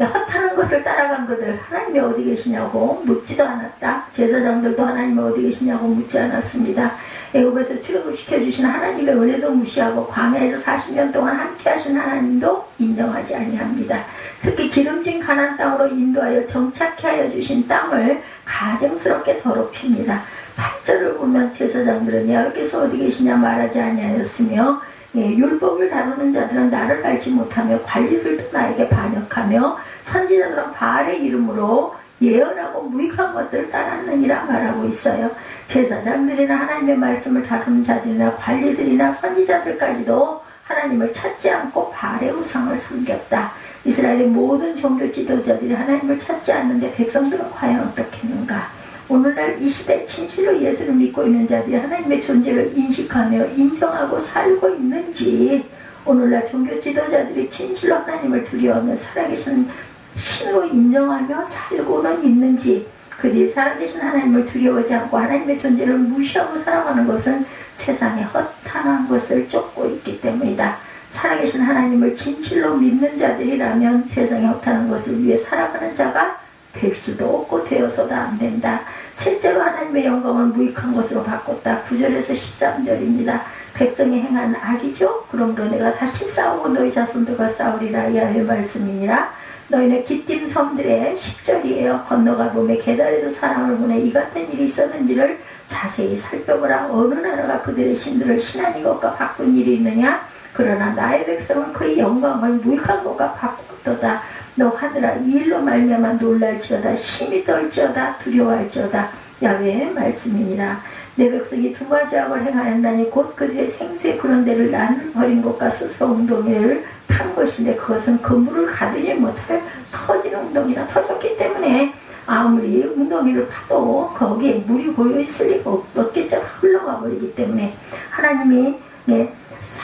헛하는 것을 따라간 그들 하나님이 어디 계시냐고 묻지도 않았다. 제사장들도 하나님이 어디 계시냐고 묻지 않았습니다. 애굽에서 출애굽시켜주신 하나님의 은혜도 무시하고 광야에서 40년 동안 함께 하신 하나님도 인정하지 아니합니다. 특히 기름진 가나안 땅으로 인도하여 정착케 하여 주신 땅을 가증스럽게 더럽힙니다. 8절을 보면 제사장들은 야훼께서 어디 계시냐 말하지 아니하였으며 율법을 다루는 자들은 나를 알지 못하며 관리들도 나에게 반역하며 선지자들은 바알의 이름으로 예언하고 무익한 것들을 따랐느니라 말하고 있어요. 제사장들이나 하나님의 말씀을 다루는 자들이나 관리들이나 선지자들까지도 하나님을 찾지 않고 바알의 우상을 섬겼다. 이스라엘의 모든 종교 지도자들이 하나님을 찾지 않는데 백성들은 과연 어떻겠는가? 오늘날 이 시대에 진실로 예수를 믿고 있는 자들이 하나님의 존재를 인식하며 인정하고 살고 있는지, 오늘날 종교 지도자들이 진실로 하나님을 두려워하며 살아계신 신으로 인정하며 살고는 있는지, 그들이 살아계신 하나님을 두려워하지 않고 하나님의 존재를 무시하고 살아가는 것은 세상에 허탄한 것을 쫓고 있기 때문이다. 살아계신 하나님을 진실로 믿는 자들이라면 세상에 허탄한 것을 위해 살아가는 자가 될 수도 없고 되어서도 안 된다. 셋째로 하나님의 영광을 무익한 것으로 바꿨다. 9절에서 13절입니다. 백성이 행한 악이죠. 그러므로 내가 다시 싸우고 너희 자손들과 싸우리라. 야훼의 말씀이니라. 너희는 기띔 섬들의 10절이에요. 건너가 보매 게달에도 사람을 보내 이 같은 일이 있었는지를 자세히 살펴보라. 어느 나라가 그들의 신들을 신한 이것과 바꾼 일이 있느냐? 그러나 나의 백성은 그의 영광을 무익한 것과 바꾸었도다. 너 하늘아 이 일로 말미암아 놀랄지어다. 심히 떨지어다. 두려워할지어다. 야훼의 말씀이니라. 내 백성이 두 가지 악을 행하였나니 곧 그들의 생수의 그런 데를 나는 버린 것과 스스로 웅덩이를 탄 것인데 그것은 그 물을 가두지 못할 터진 웅덩이라 터졌기 때문에 아무리 웅덩이를 파도 거기에 물이 고여있을 리가 없겠죠. 흘러가 버리기 때문에 하나님이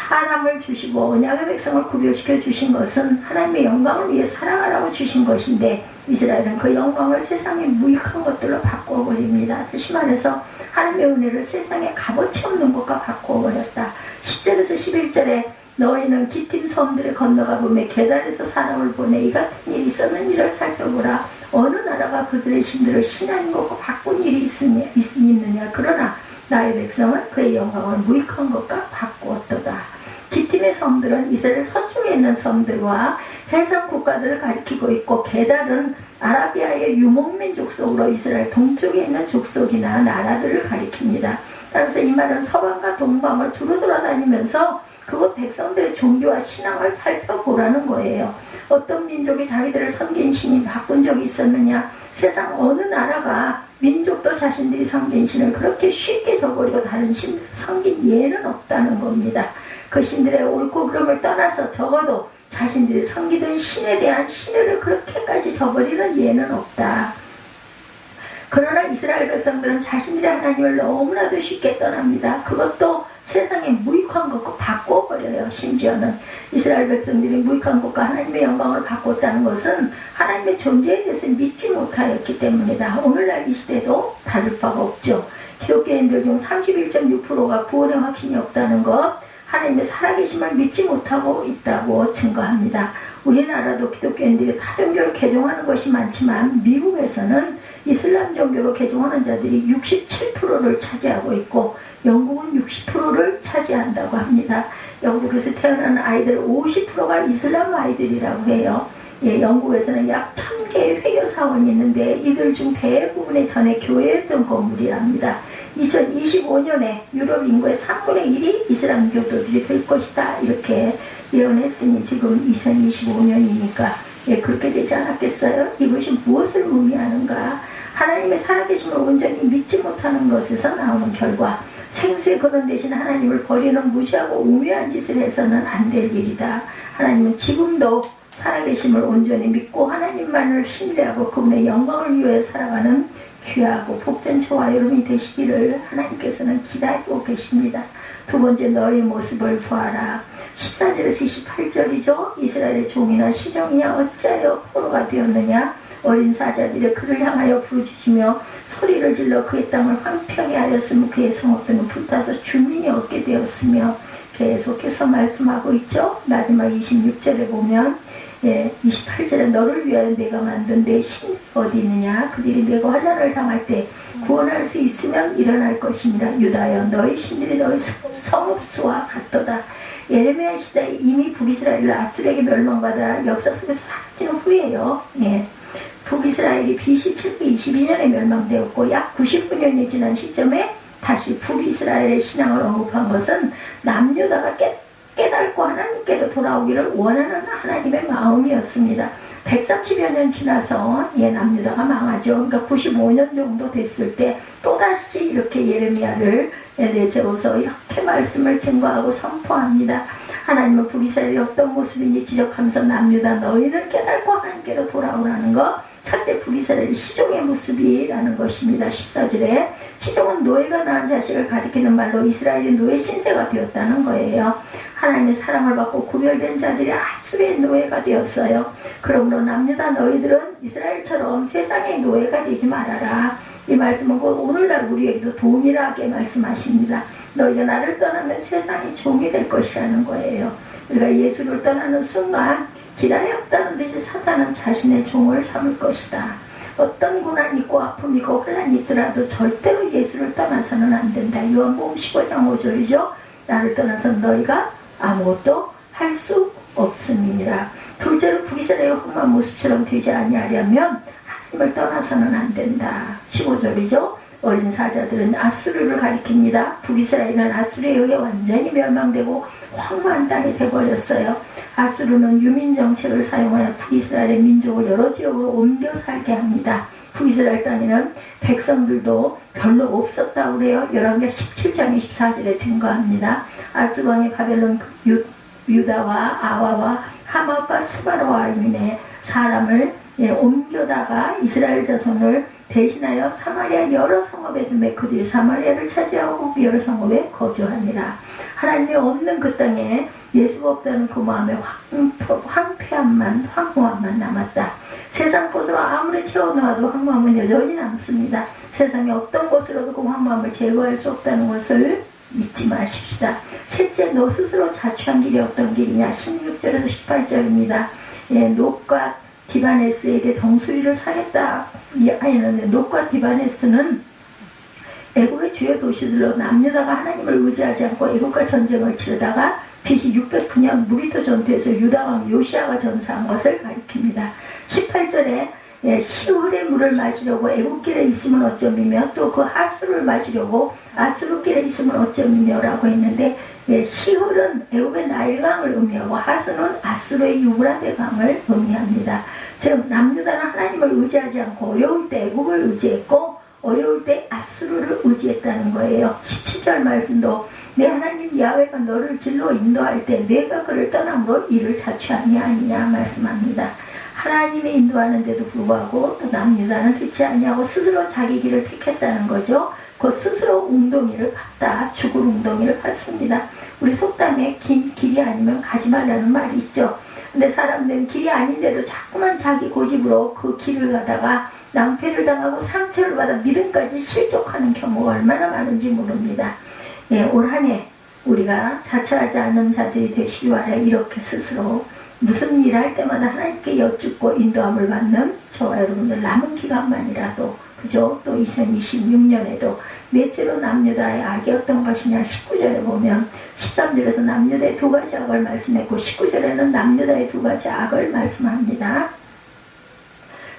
사람을 주시고 언약의 백성을 구별시켜 주신 것은 하나님의 영광을 위해 살아가라고 주신 것인데 이스라엘은 그 영광을 세상의 무익한 것들로 바꿔버립니다. 다시 말해서 하나님의 은혜를 세상에 값어치 없는 것과 바꿔버렸다. 10절에서 11절에 너희는 기띔 섬들에 건너가 보매 게달에도 사람을 보내 이 같은 일이 있었는지를 살펴보라. 어느 나라가 그들의 신들을 신한 것과 바꾼 일이 있느냐. 그러나 나의 백성은 그의 영광을 무익한 것과 바꾸었도다. 기띔의 섬들은 이스라엘 서쪽에 있는 섬들과 해상 국가들을 가리키고 있고 게달은 아라비아의 유목민족 속으로 이스라엘 동쪽에 있는 족속이나 나라들을 가리킵니다. 따라서 이 말은 서방과 동방을 두루 돌아다니면서 그곳 백성들의 종교와 신앙을 살펴보라는 거예요. 어떤 민족이 자기들을 섬긴 신이 바꾼 적이 있었느냐? 세상 어느 나라가 민족도 자신들이 섬긴 신을 그렇게 쉽게 저버리고 다른 신을 섬긴 예는 없다는 겁니다. 그 신들의 옳고 그름을 떠나서 적어도 자신들이 섬기던 신에 대한 신뢰를 그렇게까지 저버리는 예는 없다. 그러나 이스라엘 백성들은 자신들의 하나님을 너무나도 쉽게 떠납니다. 그것도 세상에 무익한 것과 바꿔버려요. 심지어는 이스라엘 백성들이 무익한 것과 하나님의 영광을 바꿨다는 것은 하나님의 존재에 대해서 믿지 못하였기 때문이다. 오늘날 이 시대도 다를 바가 없죠. 기독교인들 중 31.6%가 구원의 확신이 없다는 것, 하나님의 살아계심을 믿지 못하고 있다고 증거합니다. 우리나라도 기독교인들이 타종교를 개종하는 것이 많지만 미국에서는 이슬람 종교로 개종하는 자들이 67%를 차지하고 있고 영국은 60%를 차지한다고 합니다. 영국에서 태어난 아이들 50%가 이슬람 아이들이라고 해요. 영국에서는 약 1000개의 회교 사원이 있는데 이들 중 대부분이 전에 교회였던 건물이랍니다. 2025년에 유럽 인구의 3분의 1이 이슬람 교도들이 될 것이다. 이렇게 예언했으니 지금 2025년이니까 그렇게 되지 않았겠어요? 이것이 무엇을 의미하는가? 하나님의 살아계심을 온전히 믿지 못하는 것에서 나오는 결과, 생수에 거는 대신 하나님을 버리는 무지하고 우매한 짓을 해서는 안 될 일이다. 하나님은 지금도 살아계심을 온전히 믿고 하나님만을 신뢰하고 그분의 영광을 위해 살아가는 귀하고 복된 저와 여러분이 되시기를 하나님께서는 기다리고 계십니다. 두 번째, 너의 모습을 보아라. 14절에서 28절이죠. 이스라엘의 종이나 시종이냐 어찌하여 포로가 되었느냐. 어린 사자들이 그를 향하여 부르짖으며 소리를 질러 그의 땅을 황폐하게 하였으며 그의 성읍들은 불타서 주민이 없게 되었으며 계속해서 말씀하고 있죠. 마지막 26절에 보면 28절에 너를 위하여 내가 만든 내 신이 어디 있느냐. 그들이 내가 환난을 당할 때 구원할 수 있으면 일어날 것이니라. 유다여 너희 신들이 너희 성읍수와 같도다. 예레미야 시대에 이미 북이스라엘을 아수르에게 멸망받아 역사 속에서 사라진 후에요. 북이스라엘이 BC 722년에 멸망되었고 약 99년이 지난 시점에 다시 북이스라엘의 신앙을 언급한 것은 남유다가 깨닫고 하나님께로 돌아오기를 원하는 하나님의 마음이었습니다. 130여 년 지나서 남유다가 망하죠. 그러니까 95년 정도 됐을 때 또다시 이렇게 예레미야를 내세워서 이렇게 말씀을 증거하고 선포합니다. 하나님은 북이스라엘이 어떤 모습인지 지적하면서 남유다 너희는 깨닫고 하나님께로 돌아오라는 것. 첫째, 북이스라엘이 시종의 모습이라는 것입니다. 14절에 시종은 노예가 낳은 자식을 가리키는 말로 이스라엘이 노예 신세가 되었다는 거예요. 하나님의 사랑을 받고 구별된 자들이 아수르의 노예가 되었어요. 그러므로 남유다 너희들은 이스라엘처럼 세상의 노예가 되지 말아라. 이 말씀은 곧 오늘날 우리에게도 동일하게 말씀하십니다. 너희가 나를 떠나면 세상이 종이 될 것이라는 거예요. 우리가 예수를 떠나는 순간 기다려 없다는 듯이 사탄은 자신의 종을 삼을 것이다. 어떤 고난이 있고 아픔이 있고 혼란이 있더라도 절대로 예수를 떠나서는 안 된다. 요한복음 15장 5절이죠. 나를 떠나서 너희가 아무것도 할 수 없음이니라. 둘째로 북이스라엘의 험한 모습처럼 되지 아니하려면 하나님을 떠나서는 안 된다. 15절이죠. 어린 사자들은 아수르를 가리킵니다. 북이스라엘은 아수르에 의해 완전히 멸망되고 황무한 땅이 되어버렸어요. 아수르는 유민 정책을 사용하여 북이스라엘의 민족을 여러 지역으로 옮겨 살게 합니다. 북이스라엘 땅에는 백성들도 별로 없었다고 그래요. 열왕기하 17장 24절에 증거합니다. 아수르 왕이 바벨론 유다와 아와와 하맛과 스바로와 인해 사람을 옮겨다가 이스라엘 자손을 대신하여 사마리아 여러 성읍에 두매 그들이 사마리아를 차지하고 여러 성읍에 거주하니라. 하나님이 없는 그 땅에 예수가 없다는 그 마음에 황폐함만 황무함만 남았다. 세상 곳으로 아무리 채워놓아도 황무함은 여전히 남습니다. 세상에 어떤 곳으로도 그 황무함을 제거할 수 없다는 것을 잊지 마십시다. 셋째, 너 스스로 자초한 길이 어떤 길이냐. 16절에서 18절입니다. 놋과 디바네스에게 정수리를 사겠다 하였는데 놋과 디바네스는 애국의 주요 도시들로 남유다가 하나님을 의지하지 않고 애국과 전쟁을 치르다가 BC 609년 무기토 전투에서 유다왕 요시아가 전사한 것을 가리킵니다. 18절에 시울의 물을 마시려고 애국길에 있으면 어쩌미며 또 그 하수를 마시려고 아수르길에 있으면 어쩌미며 라고 했는데 시울은 애국의 나일강을 의미하고 하수는 아수르의 유브라데 강을 의미합니다. 즉 남유다는 하나님을 의지하지 않고 어려울 때 애국을 의지했고 어려울 때 아수르를 의지했다는 거예요. 17절 말씀도 내 하나님 야훼가 너를 길로 인도할 때 내가 그를 떠남으로 이를 자취하니 아니냐 말씀합니다. 하나님이 인도하는데도 불구하고 또 남유다는 듣지 아니하고 스스로 자기 길을 택했다는 거죠. 그 스스로 웅덩이를 갔다. 죽을 웅덩이를 갔습니다. 우리 속담에 긴 길이 아니면 가지 말라는 말이 있죠. 근데 사람들은 길이 아닌데도 자꾸만 자기 고집으로 그 길을 가다가 낭패를 당하고 상처를 받아 믿음까지 실족하는 경우가 얼마나 많은지 모릅니다. 올 한 해 우리가 자처하지 않는 자들이 되시기 바라요. 이렇게 스스로 무슨 일 할 때마다 하나님께 여쭙고 인도함을 받는 저와 여러분들 남은 기간만이라도 그죠? 또 2026년에도 넷째로 남유다의 악이 어떤 것이냐 19절에 보면 13절에서 남유다의 두 가지 악을 말씀했고 19절에는 남유다의 두 가지 악을 말씀합니다.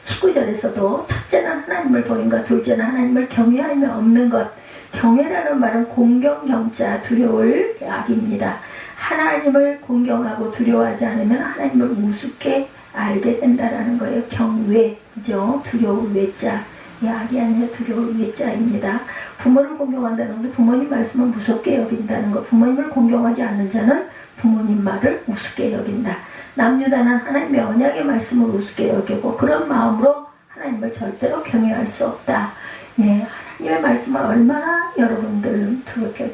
19절에서도 첫째는 하나님을 버린 것, 둘째는 하나님을 경외하며 없는 것. 경외라는 말은 공경경자 두려울 악입니다. 하나님을 공경하고 두려워하지 않으면 하나님을 우습게 알게 된다라는 거예요. 경외, 그죠? 두려울 외자. 악이 아니라 두려울 외자입니다. 부모를 공경한다는 것은 부모님 말씀을 무섭게 여긴다는 것. 부모님을 공경하지 않는 자는 부모님 말을 우습게 여긴다. 남유다는 하나님의 언약의 말씀을 우습게 여기고 그런 마음으로 하나님을 절대로 경외할 수 없다. 예, 하나님의 말씀을 얼마나 여러분들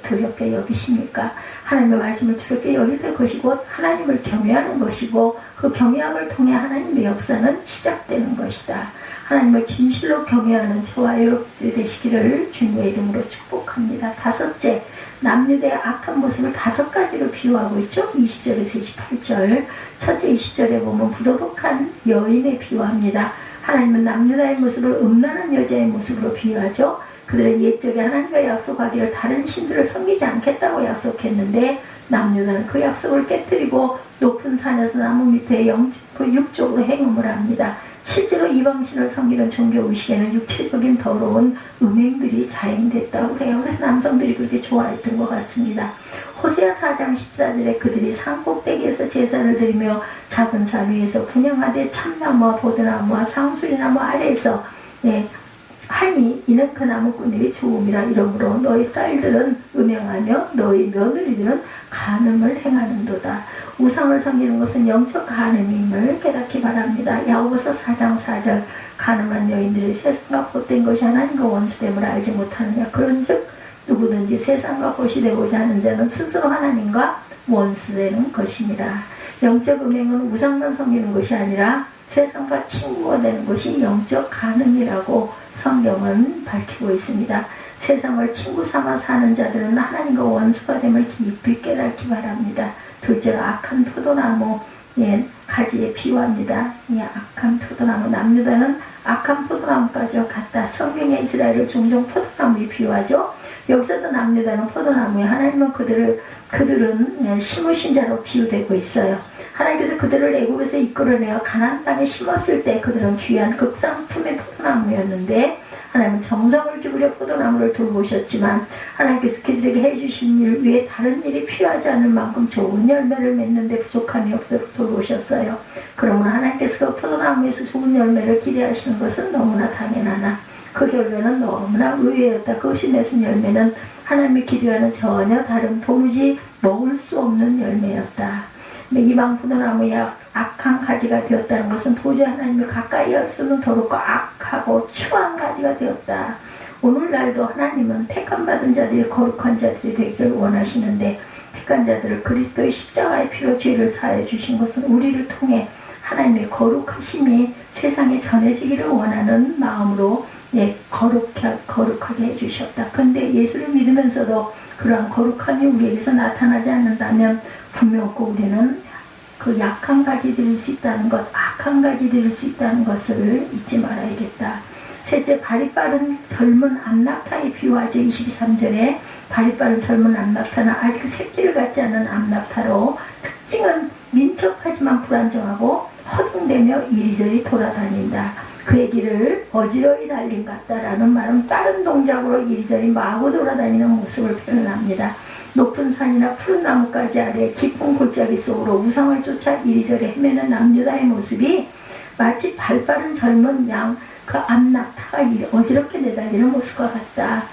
두렵게 여기십니까? 하나님의 말씀을 두렵게 여길 것이고 하나님을 경외하는 것이고 그 경외함을 통해 하나님의 역사는 시작되는 것이다. 하나님을 진실로 경외하는 저와 여러분들이 되시기를 주님의 이름으로 축복합니다. 다섯째, 남유대의 악한 모습을 5가지로 비유하고 있죠. 20절에서 28절. 첫째 20절에 보면 부도덕한 여인에 비유합니다. 하나님은 남유다의 모습을 음란한 여자의 모습으로 비유하죠. 그들은 옛적에 하나님과 약속하기를 다른 신들을 섬기지 않겠다고 약속했는데 남유다는 그 약속을 깨뜨리고 높은 산에서 나무 밑에 육적으로 행음을 합니다. 실제로 이방신을 섬기는 종교의식에는 육체적인 더러운 음행들이 자행됐다고 해요. 그래서 남성들이 그렇게 좋아했던 것 같습니다. 호세아 4장 14절에 그들이 산꼭대기에서 제사를 드리며 작은 산 위에서 분향하되 참나무와 보드나무와 상수리나무 아래에서 하니 이는 그 나무꾼들이 좋음이라. 이러므로 너희 딸들은 음행하며 너희 며느리들은 간음을 행하는도다. 우상을 섬기는 것은 영적 간음임을 깨닫기 바랍니다. 야고보서 4장 4절 간음한 여인들이 세상과 보된 것이 하나님과 원수됨을 알지 못하느냐. 그런즉 누구든지 세상과 보시되고자 하는 자는 스스로 하나님과 원수되는 것입니다. 영적 음행은 우상만 섬기는 것이 아니라 세상과 친구가 되는 것이 영적 간음이라고 성경은 밝히고 있습니다. 세상을 친구 삼아 사는 자들은 하나님과 원수가 됨을 깊이 깨닫기 바랍니다. 둘째로 악한 포도나무 가지에 비유합니다. 이 악한 포도나무, 남유다는 악한 포도나무까지와 같다. 성경의 이스라엘을 종종 포도나무에 비유하죠. 여기서도 남유다는 포도나무에 하나님은 그들은 심으신 자로 비유되고 있어요. 하나님께서 그들을 애굽에서 이끌어내어 가나안 땅에 심었을 때 그들은 귀한 극상품의 포도나무였는데 하나님은 정성을 기울여 포도나무를 돌보셨지만 하나님께서 그들에게 해주신 일 외에 다른 일이 필요하지 않을 만큼 좋은 열매를 맺는데 부족함이 없도록 돌보셨어요. 그러므로 하나님께서 그 포도나무에서 좋은 열매를 기대하시는 것은 너무나 당연하나 그 결과는 너무나 의외였다. 그것이 맺은 열매는 하나님이 기대하는 전혀 다른 도무지 먹을 수 없는 열매였다. 이방 포도나무에 악한 가지가 되었다는 것은 도저히 하나님을 가까이 할 수 없는 더럽고 악하고 추한 가지가 되었다. 오늘날도 하나님은 택함받은 자들이 거룩한 자들이 되기를 원하시는데 택한 자들을 그리스도의 십자가의 피로 죄를 사하여 주신 것은 우리를 통해 하나님의 거룩하심이 세상에 전해지기를 원하는 마음으로 거룩하게 해주셨다. 근데 예수를 믿으면서도 그러한 거룩함이 우리에게서 나타나지 않는다면 분명코 우리는 그 약한 가지 들일 수 있다는 것, 악한 가지 들일 수 있다는 것을 잊지 말아야겠다. 셋째, 발이 빠른 젊은 암낙타에 비유하죠. 23절에 발이 빠른 젊은 암낙타는 아직 새끼를 갖지 않은 암낙타로 특징은 민첩하지만 불안정하고 허둥대며 이리저리 돌아다닌다. 그의 길을 어지러이 달린 같다라는 말은 빠른 동작으로 이리저리 마구 돌아다니는 모습을 표현합니다. 높은 산이나 푸른 나뭇가지 아래 깊은 골짜기 속으로 우상을 쫓아 이리저리 헤매는 남유다의 모습이 마치 발빠른 젊은 양 그 암낙타가 어지럽게 내달리는 모습과 같다.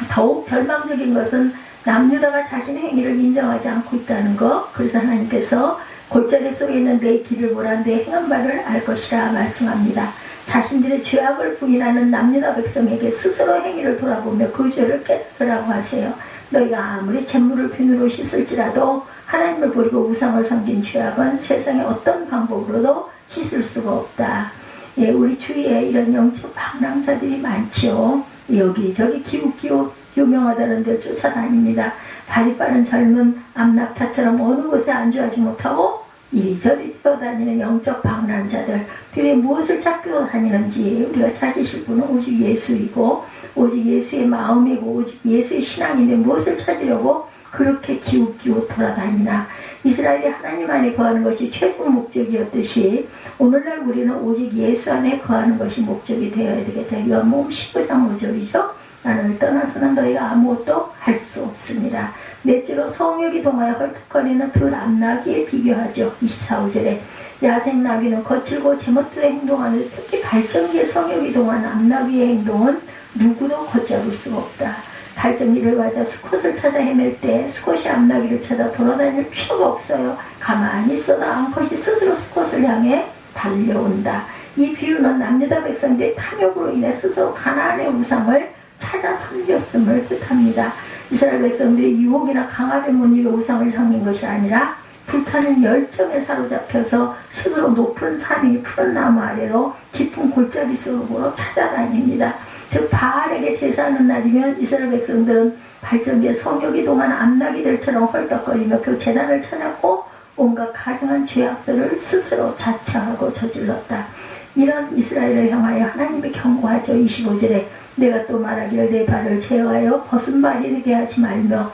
더욱 절망적인 것은 남유다가 자신의 행위를 인정하지 않고 있다는 것. 그래서 하나님께서 골짜기 속에 있는 내 길을 보라, 내 행한 바를 알 것이라 말씀합니다. 자신들의 죄악을 부인하는 남유다 백성에게 스스로 행위를 돌아보며 그 죄를 깨달으라고 하세요. 너희가 아무리 잿물을 비누로 씻을지라도 하나님을 버리고 우상을 섬긴 죄악은 세상의 어떤 방법으로도 씻을 수가 없다. 우리 주위에 이런 영적 방랑자들이 많지요. 여기저기 기웃기웃 유명하다는 데 쫓아다닙니다. 발이 빠른 젊은 암낙타처럼 어느 곳에 안주하지 못하고 이리저리 뛰어다니는 영적 방랑자들, 그들이 무엇을 찾고 다니는지 우리가 찾으실 분은 오직 예수이고 오직 예수의 마음이고 오직 예수의 신앙인데 무엇을 찾으려고 그렇게 기웃기웃 돌아다니나. 이스라엘이 하나님 안에 거하는 것이 최종 목적이었듯이 오늘날 우리는 오직 예수 안에 거하는 것이 목적이 되어야 되겠다. 요한복음 19장 5절이죠. 나를 떠나서는 너희가 아무것도 할 수 없습니다. 넷째로 성욕이 동하여 헐떡거리는 들 암나귀에 비교하죠. 24절에 야생 나귀는 거칠고 제멋대로 행동하는, 특히 발전기의 성욕이 동한 암나귀의 행동은 누구도 걷잡을 수가 없다. 발전기를 맞아 수컷을 찾아 헤맬 때 수컷이 암나귀를 찾아 돌아다닐 필요가 없어요. 가만히 있어도 암컷이 스스로 수컷을 향해 달려온다. 이 비유는 남유다 백성들의 탐욕으로 인해 스스로 가나안의 우상을 찾아 섬겼음을 뜻합니다. 이스라엘 백성들이 유혹이나 강압에 못 이겨 우상을 섬긴 것이 아니라 불타는 열정에 사로잡혀서 스스로 높은 산 위 푸른 나무 아래로 깊은 골짜기 속으로 찾아다닙니다. 즉 바알에게 제사하는 날이면 이스라엘 백성들은 발전기에 성욕이 동한 암나귀들처럼 헐떡거리며 그 제단을 찾았고 온갖 가증한 죄악들을 스스로 자처하고 저질렀다. 이런 이스라엘을 향하여 하나님이 경고하죠. 25절에 내가 또 말하기를 내 발을 제어하여 벗은 발이 되게 하지 말며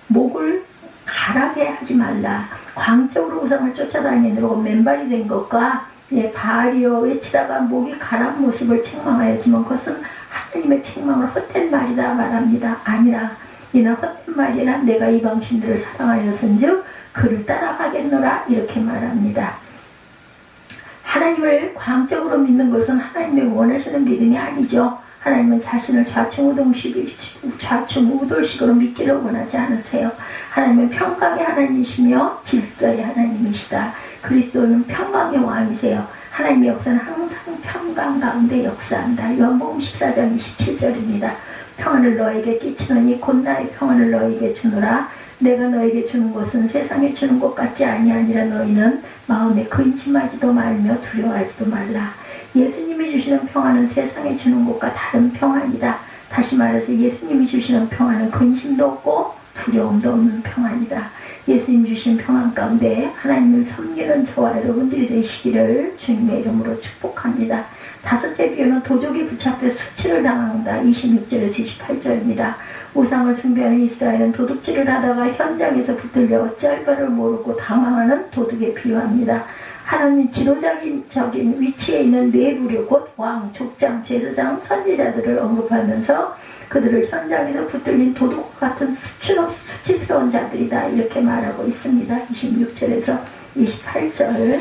목을 가라게 하지 말라. 광적으로 우상을 쫓아다니느라고 맨발이 된 것과 바알이여 외치다가 목이 가란 모습을 책망하였지만 그것은 하나님의 책망을 헛된 말이다 말합니다. 아니라 이는 헛된 말이라 내가 이방신들을 사랑하였은즉 그를 따라가겠노라 이렇게 말합니다. 하나님을 광적으로 믿는 것은 하나님이 원하시는 믿음이 아니죠. 하나님은 자신을 좌충우돌식으로 믿기를 원하지 않으세요. 하나님은 평강의 하나님이시며 질서의 하나님이시다. 그리스도는 평강의 왕이세요. 하나님의 역사는 항상 평강 가운데 역사한다. 요한복음 14장 27절입니다. 평안을 너에게 끼치노니 곧 나의 평안을 너에게 주노라. 내가 너에게 주는 것은 세상에 주는 것 같지 아니하니라. 너희는 마음에 근심하지도 말며 두려워하지도 말라. 예수님이 주시는 평안은 세상에 주는 것과 다른 평안이다. 다시 말해서 예수님이 주시는 평안은 근심도 없고 두려움도 없는 평안이다. 예수님 주신 평안 가운데 하나님을 섬기는 저와 여러분들이 되시기를 주님의 이름으로 축복합니다. 다섯째 비유는 도적이 붙잡혀 수치를 당한다. 26절에서 28절입니다. 우상을 숭배하는 이스라엘은 도둑질을 하다가 현장에서 붙들려 어찌할 바를 모르고 당황하는 도둑에 비유합니다. 하나님 지도자적인 위치에 있는 네 부류 곧 왕, 족장, 제사장, 선지자들을 언급하면서 그들을 현장에서 붙들린 도둑과 같은 수치스러운 자들이다 이렇게 말하고 있습니다. 26절에서 28절.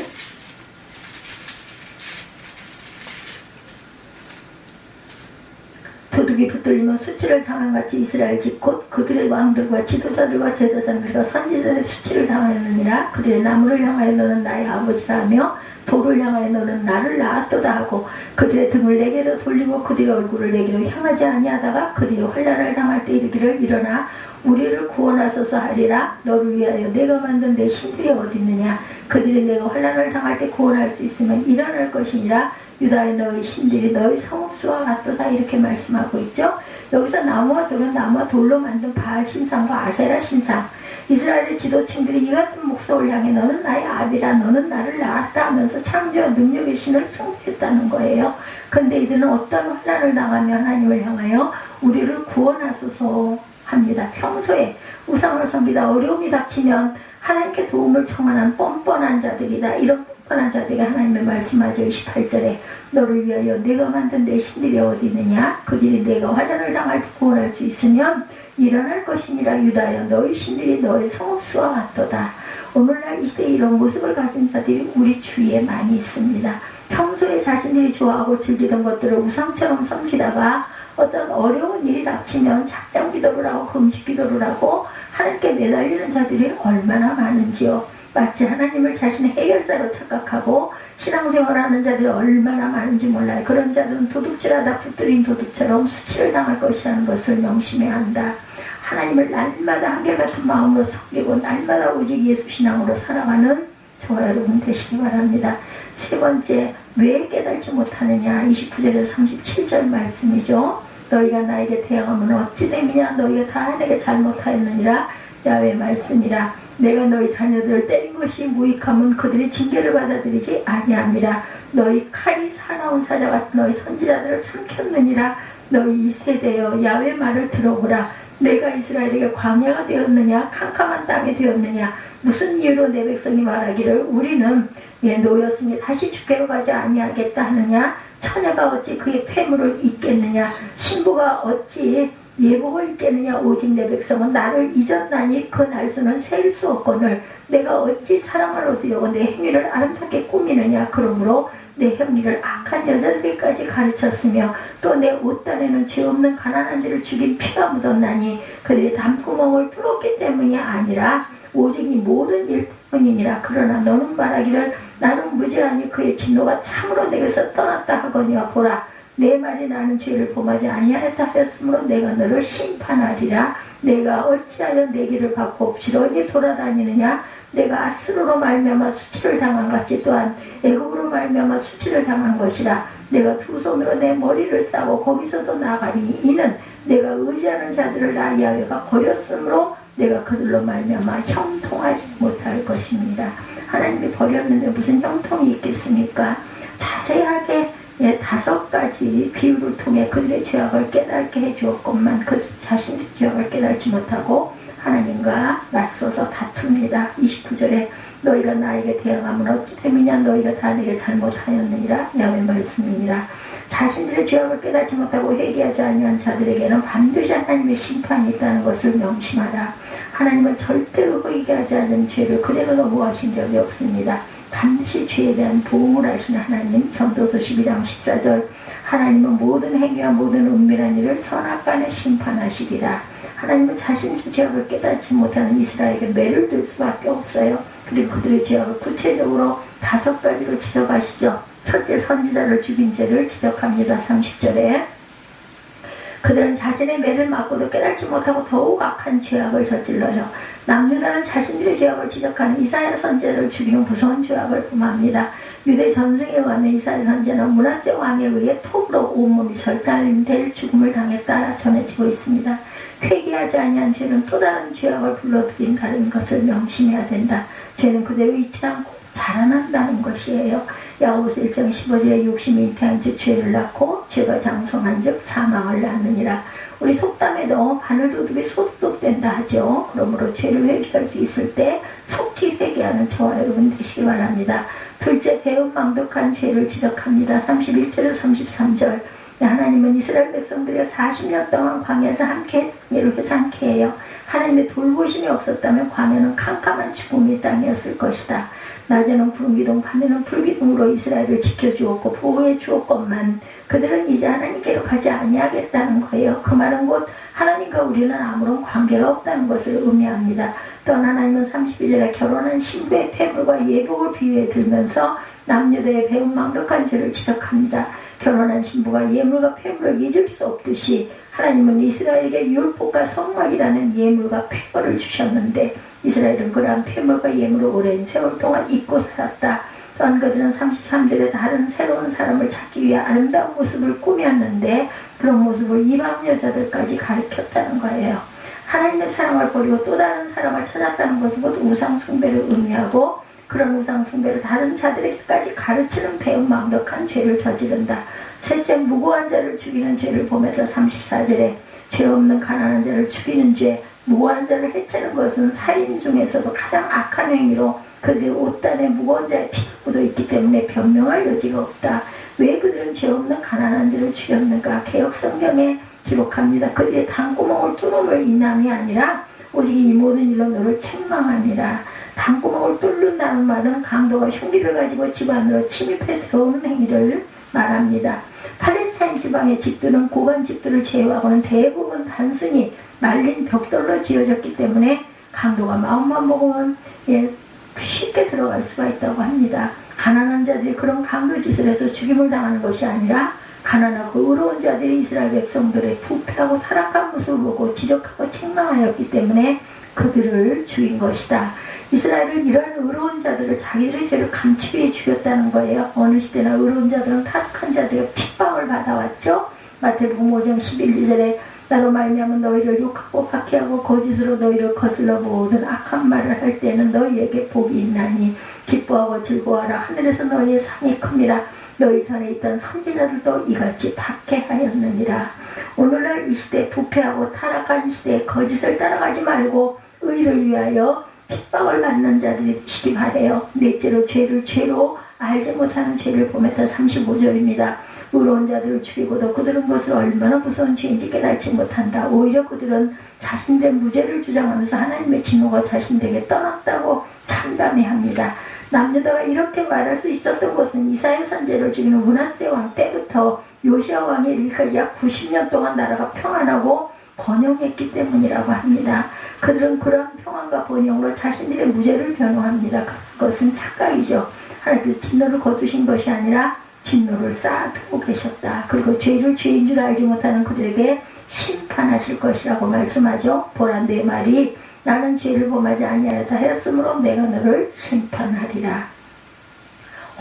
도둑이 붙들리며 수치를 당한같이 이스라엘 집 곧 그들의 왕들과 지도자들과 제사장들과 선지자들의 수치를 당하느니라. 그들의 나무를 향하여 너는 나의 아버지라 하며 돌을 향하여 너는 나를 낳았도다 하고 그들의 등을 내게로 돌리고 그들의 얼굴을 내게로 향하지 아니하다가 그들이 환난을 당할 때 이르기를 일어나 우리를 구원하소서 하리라. 너를 위하여 내가 만든 내 신들이 어디 있느냐. 그들이 내가 환난을 당할 때 구원할 수 있으면 일어날 것이니라. 유다의 너희 신들이 너희 성읍수와 같도다 이렇게 말씀하고 있죠. 여기서 나무와 돌은 나무와 돌로 만든 바알 신상과 아세라 신상, 이스라엘의 지도층들이 이 같은 목소리를 향해 너는 나의 아비라 너는 나를 낳았다 하면서 창조와 능력의 신을 숭배했다는 거예요. 근데 이들은 어떤 환난을 당하며 하나님을 향하여 우리를 구원하소서 합니다. 평소에 우상을 섬기다 어려움이 닥치면 하나님께 도움을 청하는 뻔뻔한 자들이다. 이런 뻔뻔한 자들이 하나님의 말씀하죠. 28절에 너를 위하여 내가 만든 내 신들이 어디 있느냐. 그들이 내가 환난을 당할 때 구원할 수 있으면 일어날 것이니라. 유다여 너희 신들이 너의 성읍수와 같도다. 오늘날 이 시대에 이런 모습을 가진 자들이 우리 주위에 많이 있습니다. 평소에 자신들이 좋아하고 즐기던 것들을 우상처럼 섬기다가 어떤 어려운 일이 닥치면 작정 기도를 하고 금식 기도를 하고 하나님께 매달리는 자들이 얼마나 많은지요. 마치 하나님을 자신의 해결사로 착각하고 신앙생활하는 자들이 얼마나 많은지 몰라요. 그런 자들은 도둑질하다 붙들린 도둑처럼 수치를 당할 것이라는 것을 명심해야 한다. 하나님을 날마다 한결같은 마음으로 섬기고 날마다 오직 예수 신앙으로 살아가는 저와 여러분 되시기 바랍니다. 세 번째, 왜 깨달지 못하느냐. 29절에서 37절 말씀이죠. 너희가 나에게 대항하면 어찌 됨이냐. 너희가 다 내게 잘못하였느니라. 야훼의 말씀이라. 내가 너희 자녀들을 때린 것이 무익하면 그들이 징계를 받아들이지 아니함이라. 너희 칼이 사나운 사자 같은 너희 선지자들을 삼켰느니라. 너희 이 세대여 야훼의 말을 들어보라. 내가 이스라엘에게 광야가 되었느냐 캄캄한 땅이 되었느냐. 무슨 이유로 내 백성이 말하기를 우리는 노였으니 다시 주께로 가지 아니하겠다 하느냐. 처녀가 어찌 그의 폐물을 잊겠느냐. 신부가 어찌 예복을 입겠느냐 오직 내 백성은 나를 잊었나니 그 날수는 셀 수 없거늘 내가 어찌 사랑을 얻으려고 내 행위를 아름답게 꾸미느냐. 그러므로 내 행위를 악한 여자들에게까지 가르쳤으며 또 내 옷단에는 죄 없는 가난한 자를 죽인 피가 묻었나니 그들의 담구멍을 뚫었기 때문이 아니라 오직 이 모든 일 때문이니라. 그러나 너는 말하기를 나는 무죄하니 그의 진노가 참으로 내게서 떠났다 하거니와 보라 내 말이 나는 죄를 범하지 아니하였다 하였으므로 내가 너를 심판하리라. 내가 어찌하여 내 길을 받고 부지런히 돌아다니느냐. 내가 아수르로 말미암아 수치를 당한 같이 또한 애굽으로 말미암아 수치를 당한 것이라. 내가 두 손으로 내 머리를 싸고 거기서도 나가리니 이는 내가 의지하는 자들을 나 야훼가 버렸으므로 내가 그들로 말미암아 형통하지 못할 것입니다. 하나님이 버렸는데 무슨 형통이 있겠습니까? 자세하게 5가지 비유를 통해 그들의 죄악을 깨닫게 해주었건만 그 자신의 죄악을 깨닫지 못하고 하나님과 맞서서 다툽니다. 29절에 너희가 나에게 대항하면 어찌 됨이냐. 너희가 다 내게 잘못하였느니라. 야훼 말씀이니라. 자신들의 죄악을 깨닫지 못하고 회개하지 아니한 자들에게는 반드시 하나님의 심판이 있다는 것을 명심하라. 하나님은 절대로 회개하지 않은 죄를 그대로 넘어가신 적이 없습니다. 반드시 죄에 대한 보응을 하시는 하나님. 전도서 12장 14절 하나님은 모든 행위와 모든 은밀한 일을 선악간에 심판하시리라. 하나님은 자신의 죄악을 깨닫지 못하는 이스라엘에게 매를 들 수밖에 없어요. 그리고 그들의 죄악을 구체적으로 5가지로 지적하시죠. 첫째, 선지자를 죽인 죄를 지적합니다. 30절에 그들은 자신의 매를 맞고도 깨닫지 못하고 더욱 악한 죄악을 저질러요. 남유다는 자신들의 죄악을 지적하는 이사야 선지자를 죽이는 무서운 죄악을 범합니다. 유대 전승에 의하면 이사야 선지자는 므낫세 왕에 의해 톱으로 온몸이 절단될 죽음을 당했다 전해지고 있습니다. 회개하지 아니한 죄는 또 다른 죄악을 불러들인다는 것을 명심해야 된다. 죄는 그대로 잊지 않고 자라난다는 것이에요. 야고보서 1장 15절에 욕심이 잉태한 즉 죄를 낳고 죄가 장성한 즉 사망을 낳느니라. 우리 속담에도 바늘도둑이 소도둑된다 하죠. 그러므로 죄를 회개할 수 있을 때 속히 회개하는 저와 여러분 되시기 바랍니다. 둘째, 배은망덕한 죄를 지적합니다. 31절에서 33절 하나님은 이스라엘 백성들이 40년 동안 광야에서 함께 했던 일을 회상케 해요. 하나님의 돌보심이 없었다면 광야는 캄캄한 죽음의 땅이었을 것이다. 낮에는 구름기둥 밤에는 불기둥으로 이스라엘을 지켜주었고 보호해 주었건만 그들은 이제 하나님께로 가지 아니하겠다는 거예요. 그 말은 곧 하나님과 우리는 아무런 관계가 없다는 것을 의미합니다. 또한 하나님은 31절에 결혼한 신부의 폐물과 예복을 비유해 들면서 남유다의 배은망덕한 죄를 지적합니다. 결혼한 신부가 예물과 폐물을 잊을 수 없듯이 하나님은 이스라엘에게 율법과 성막이라는 예물과 폐물을 주셨는데 이스라엘은 그러한 폐물과 예물을 오랜 세월 동안 잊고 살았다. 또한 그들은 33절에 다른 새로운 사람을 찾기 위해 아름다운 모습을 꾸몄는데 그런 모습을 이방 여자들까지 가르쳤다는 거예요. 하나님의 사랑을 버리고 또 다른 사람을 찾았다는 것은 곧 우상 숭배를 의미하고 그런 우상 숭배를 다른 자들에게까지 가르치는 배은망덕한 죄를 저지른다. 셋째, 무고한 자를 죽이는 죄를 보면서 34절에 죄 없는 가난한 자를 죽이는 죄, 무고한 자를 해치는 것은 살인 중에서도 가장 악한 행위로 그들의 옷단에 무거운 자의 피가 묻어 있기 때문에 변명할 여지가 없다. 왜 그들은 죄 없는 가난한 자를 죽였는가? 개역 성경에 기록합니다. 그들의 담구멍을 뚫음을 인함이 아니라 오직 이 모든 일로 너를 책망하니라. 담구멍을 뚫는다는 말은 강도가 흉기를 가지고 집 안으로 침입해 들어오는 행위를 말합니다. 팔레스타인 지방의 집들은 고관 집들을 제외하고는 대부분 단순히 말린 벽돌로 지어졌기 때문에 강도가 마음만 먹으면 쉽게 들어갈 수가 있다고 합니다. 가난한 자들이 그런 강도짓을 해서 죽임을 당하는 것이 아니라 가난하고 의로운 자들이 이스라엘 백성들의 부패하고 타락한 모습을 보고 지적하고 책망하였기 때문에 그들을 죽인 것이다. 이스라엘은 이러한 의로운 자들을 자기들의 죄를 감추기 위해 죽였다는 거예요. 어느 시대나 의로운 자들은 타락한 자들의 핍박을 받아왔죠. 마태복음 5장 11절에 나로 말미암아 너희를 욕하고 박해하고 거짓으로 너희를 거슬러 모든 악한 말을 할 때는 너희에게 복이 있나니 기뻐하고 즐거워하라. 하늘에서 너희의 상이 큼이라. 너희 전에 있던 선지자들도 이같이 박해하였느니라. 오늘날 이 시대 부패하고 타락한 시대에 거짓을 따라가지 말고 의를 위하여 핍박을 받는 자들이 되시기 바래요. 넷째로 죄를 죄로 알지 못하는 죄를 보면서 35절입니다. 의로운 자들을 죽이고도 그들은 그것을 얼마나 무서운 죄인지 깨닫지 못한다. 오히려 그들은 자신들 무죄를 주장하면서 하나님의 진노가 자신들에게 떠났다고 참담해합니다. 남유다가 이렇게 말할 수 있었던 것은 이사야 선지자를 죽이는 므낫세 왕 때부터 요시야 왕이 이르기까지 약 90년 동안 나라가 평안하고 번영했기 때문이라고 합니다. 그들은 그러한 평안과 번영으로 자신들의 무죄를 변호합니다. 그것은 착각이죠. 하나님께서 진노를 거두신 것이 아니라 진노를 쌓아두고 계셨다. 그리고 죄를 죄인 줄 알지 못하는 그들에게 심판하실 것이라고 말씀하죠. 보란 내 말이 나는 죄를 범하지 아니하였다 하였으므로 내가 너를 심판하리라.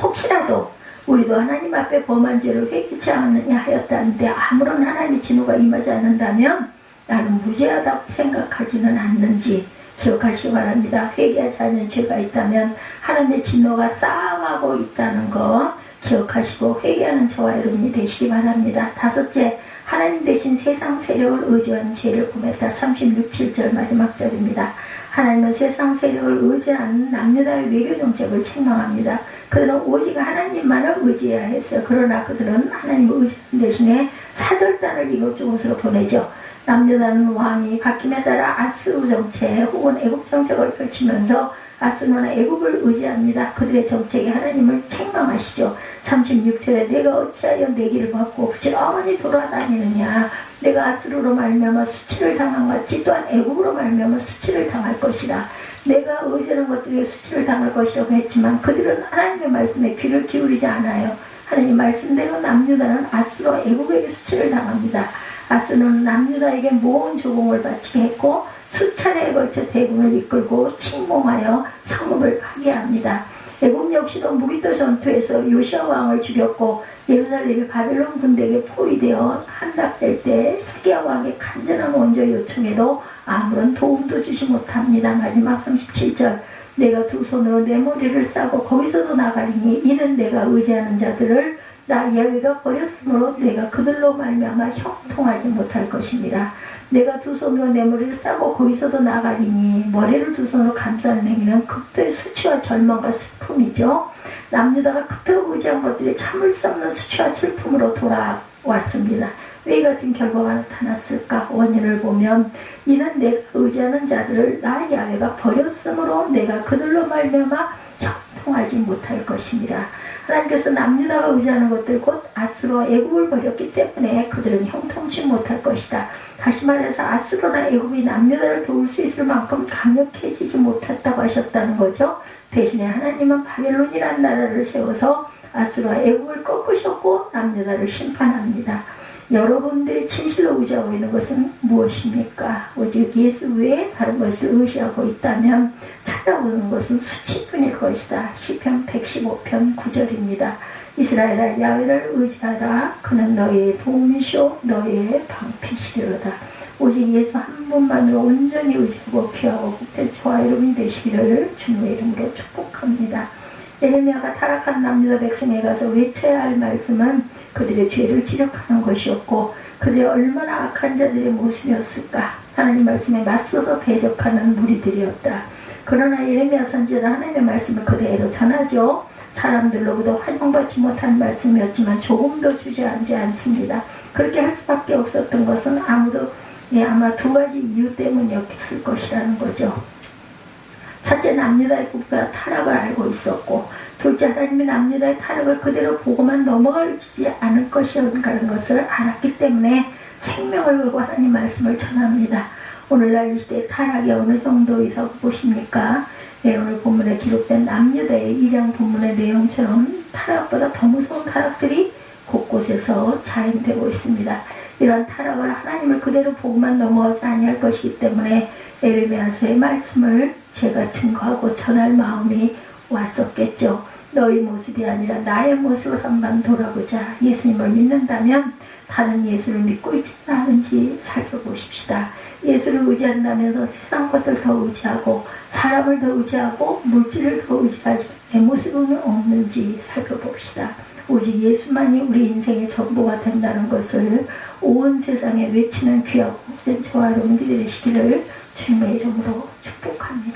혹시라도 우리도 하나님 앞에 범한 죄를 회개치 않느냐 하였다는데 아무런 하나님의 진노가 임하지 않는다면 나는 무죄하다고 생각하지는 않는지 기억하시기 바랍니다. 회개하지 않는 죄가 있다면 하나님의 진노가 쌓아가고 있다는 거 기억하시고 회개하는 저와 여러분이 되시기 바랍니다. 다섯째, 하나님 대신 세상 세력을 의지한 죄를 범했다. 36, 7절 마지막 절입니다. 하나님은 세상 세력을 의지하는 남유다의 외교 정책을 책망합니다. 그들은 오직 하나님만을 의지해야 했어요. 그러나 그들은 하나님을 의지하는 대신에 사절단을 이곳저곳으로 보내죠. 남유다는 왕이 바뀜에 따라 아수르 정책 혹은 애국 정책을 펼치면서 아수르나 애국을 의지합니다. 그들의 정책이 하나님을 책망하시죠. 36절에 내가 어찌하여 내 길을 받고 부지런히 돌아다니느냐. 내가 아수르로 말미암아 수치를 당한 같이 또한 애국으로 말미암아 수치를 당할 것이라. 내가 의지하는 것들에게 수치를 당할 것이라고 했지만 그들은 하나님의 말씀에 귀를 기울이지 않아요. 하나님 말씀대로 남유다는 아수르와 애국에게 수치를 당합니다. 아수르는 남유다에게 모은 조공을 바치게 했고 수차례에 걸쳐 대군을 이끌고 침공하여 성읍을 파괴합니다. 애국 역시도 무기토 전투에서 요시야 왕을 죽였고 예루살렘이 바벨론 군대에게 포위되어 함락될 때 스기야 왕의 간절한 원조 요청에도 아무런 도움도 주지 못합니다. 마지막 37절 내가 두 손으로 내 머리를 싸고 거기서도 나가리니 이는 내가 의지하는 자들을 나 여호와가 버렸으므로 내가 그들로 말미암아 형통하지 못할 것입니다. 내가 두 손으로 내 머리를 싸고 거기서도 나가리니 머리를 두 손으로 감싸는 행위는 극도의 수치와 절망과 슬픔이죠. 남유다가 그토록 의지한 것들이 참을 수 없는 수치와 슬픔으로 돌아왔습니다. 왜 이 같은 결과가 나타났을까? 원인을 보면 이는 내가 의지하는 자들을 나 야훼가 버렸으므로 내가 그들로 말미암아 형통하지 못할 것입니다. 하나님께서 남유다가 의지하는 것들 곧 아수르와 애굽을 버렸기 때문에 그들은 형통치 못할 것이다. 다시 말해서 아수르나 애굽이 남유다를 도울 수 있을 만큼 강력해지지 못했다고 하셨다는 거죠. 대신에 하나님은 바벨론이라는 나라를 세워서 아수르와 애굽을 꺾으셨고 남유다를 심판합니다. 여러분들이 진실로 의지하고 있는 것은 무엇입니까? 오직 예수 외에 다른 것을 의지하고 있다면 찾아오는 것은 수치뿐일 것이다. 시편 115편 9절입니다. 이스라엘아 야훼를 의지하라. 그는 너희의 도움이시오 너희의 방패시리로다. 오직 예수 한 분만으로 온전히 의지하고 피하고 복된 저와 여러분이 되시기를 주님의 이름으로 축복합니다. 예레미야가 타락한 남유다 백성에 가서 외쳐야 할 말씀은 그들의 죄를 지적하는 것이었고 그들이 얼마나 악한 자들의 모습이었을까. 하나님 말씀에 맞서서 대적하는 무리들이었다. 그러나 예레미야 선지자는 하나님의 말씀을 그대로 전하죠. 사람들로부터 환영받지 못한 말씀이었지만 조금도 주저앉지 않습니다. 그렇게 할 수밖에 없었던 것은 아마 두 가지 이유 때문이었을 것이라는 거죠. 첫째, 남유다의 부부가 타락을 알고 있었고, 둘째, 하나님이 남유다의 타락을 그대로 보고만 넘어가지 않을 것이라는 것을 알았기 때문에 생명을 걸고 하나님 말씀을 전합니다. 오늘날 이 시대의 타락이 어느 정도이라고 보십니까? 오늘 본문에 기록된 남유다의 2장 본문의 내용처럼 타락보다 더 무서운 타락들이 곳곳에서 자행되고 있습니다. 이러한 타락을 하나님을 그대로 보고만 넘어가지 아니할 것이기 때문에 예레미야서의 말씀을 제가 증거하고 전할 마음이 왔었겠죠. 너희 모습이 아니라 나의 모습을 한번 돌아보자. 예수님을 믿는다면 다른 예수를 믿고 있지 않은지 살펴보십시다. 예수를 의지한다면서 세상 것을 더 의지하고 사람을 더 의지하고 물질을 더 의지하지 내 모습은 없는지 살펴봅시다. 오직 예수만이 우리 인생의 전부가 된다는 것을 온 세상에 외치는 귀하고 복된 저와 여러분들이 되시기를 주님의 이름으로 축복합니다.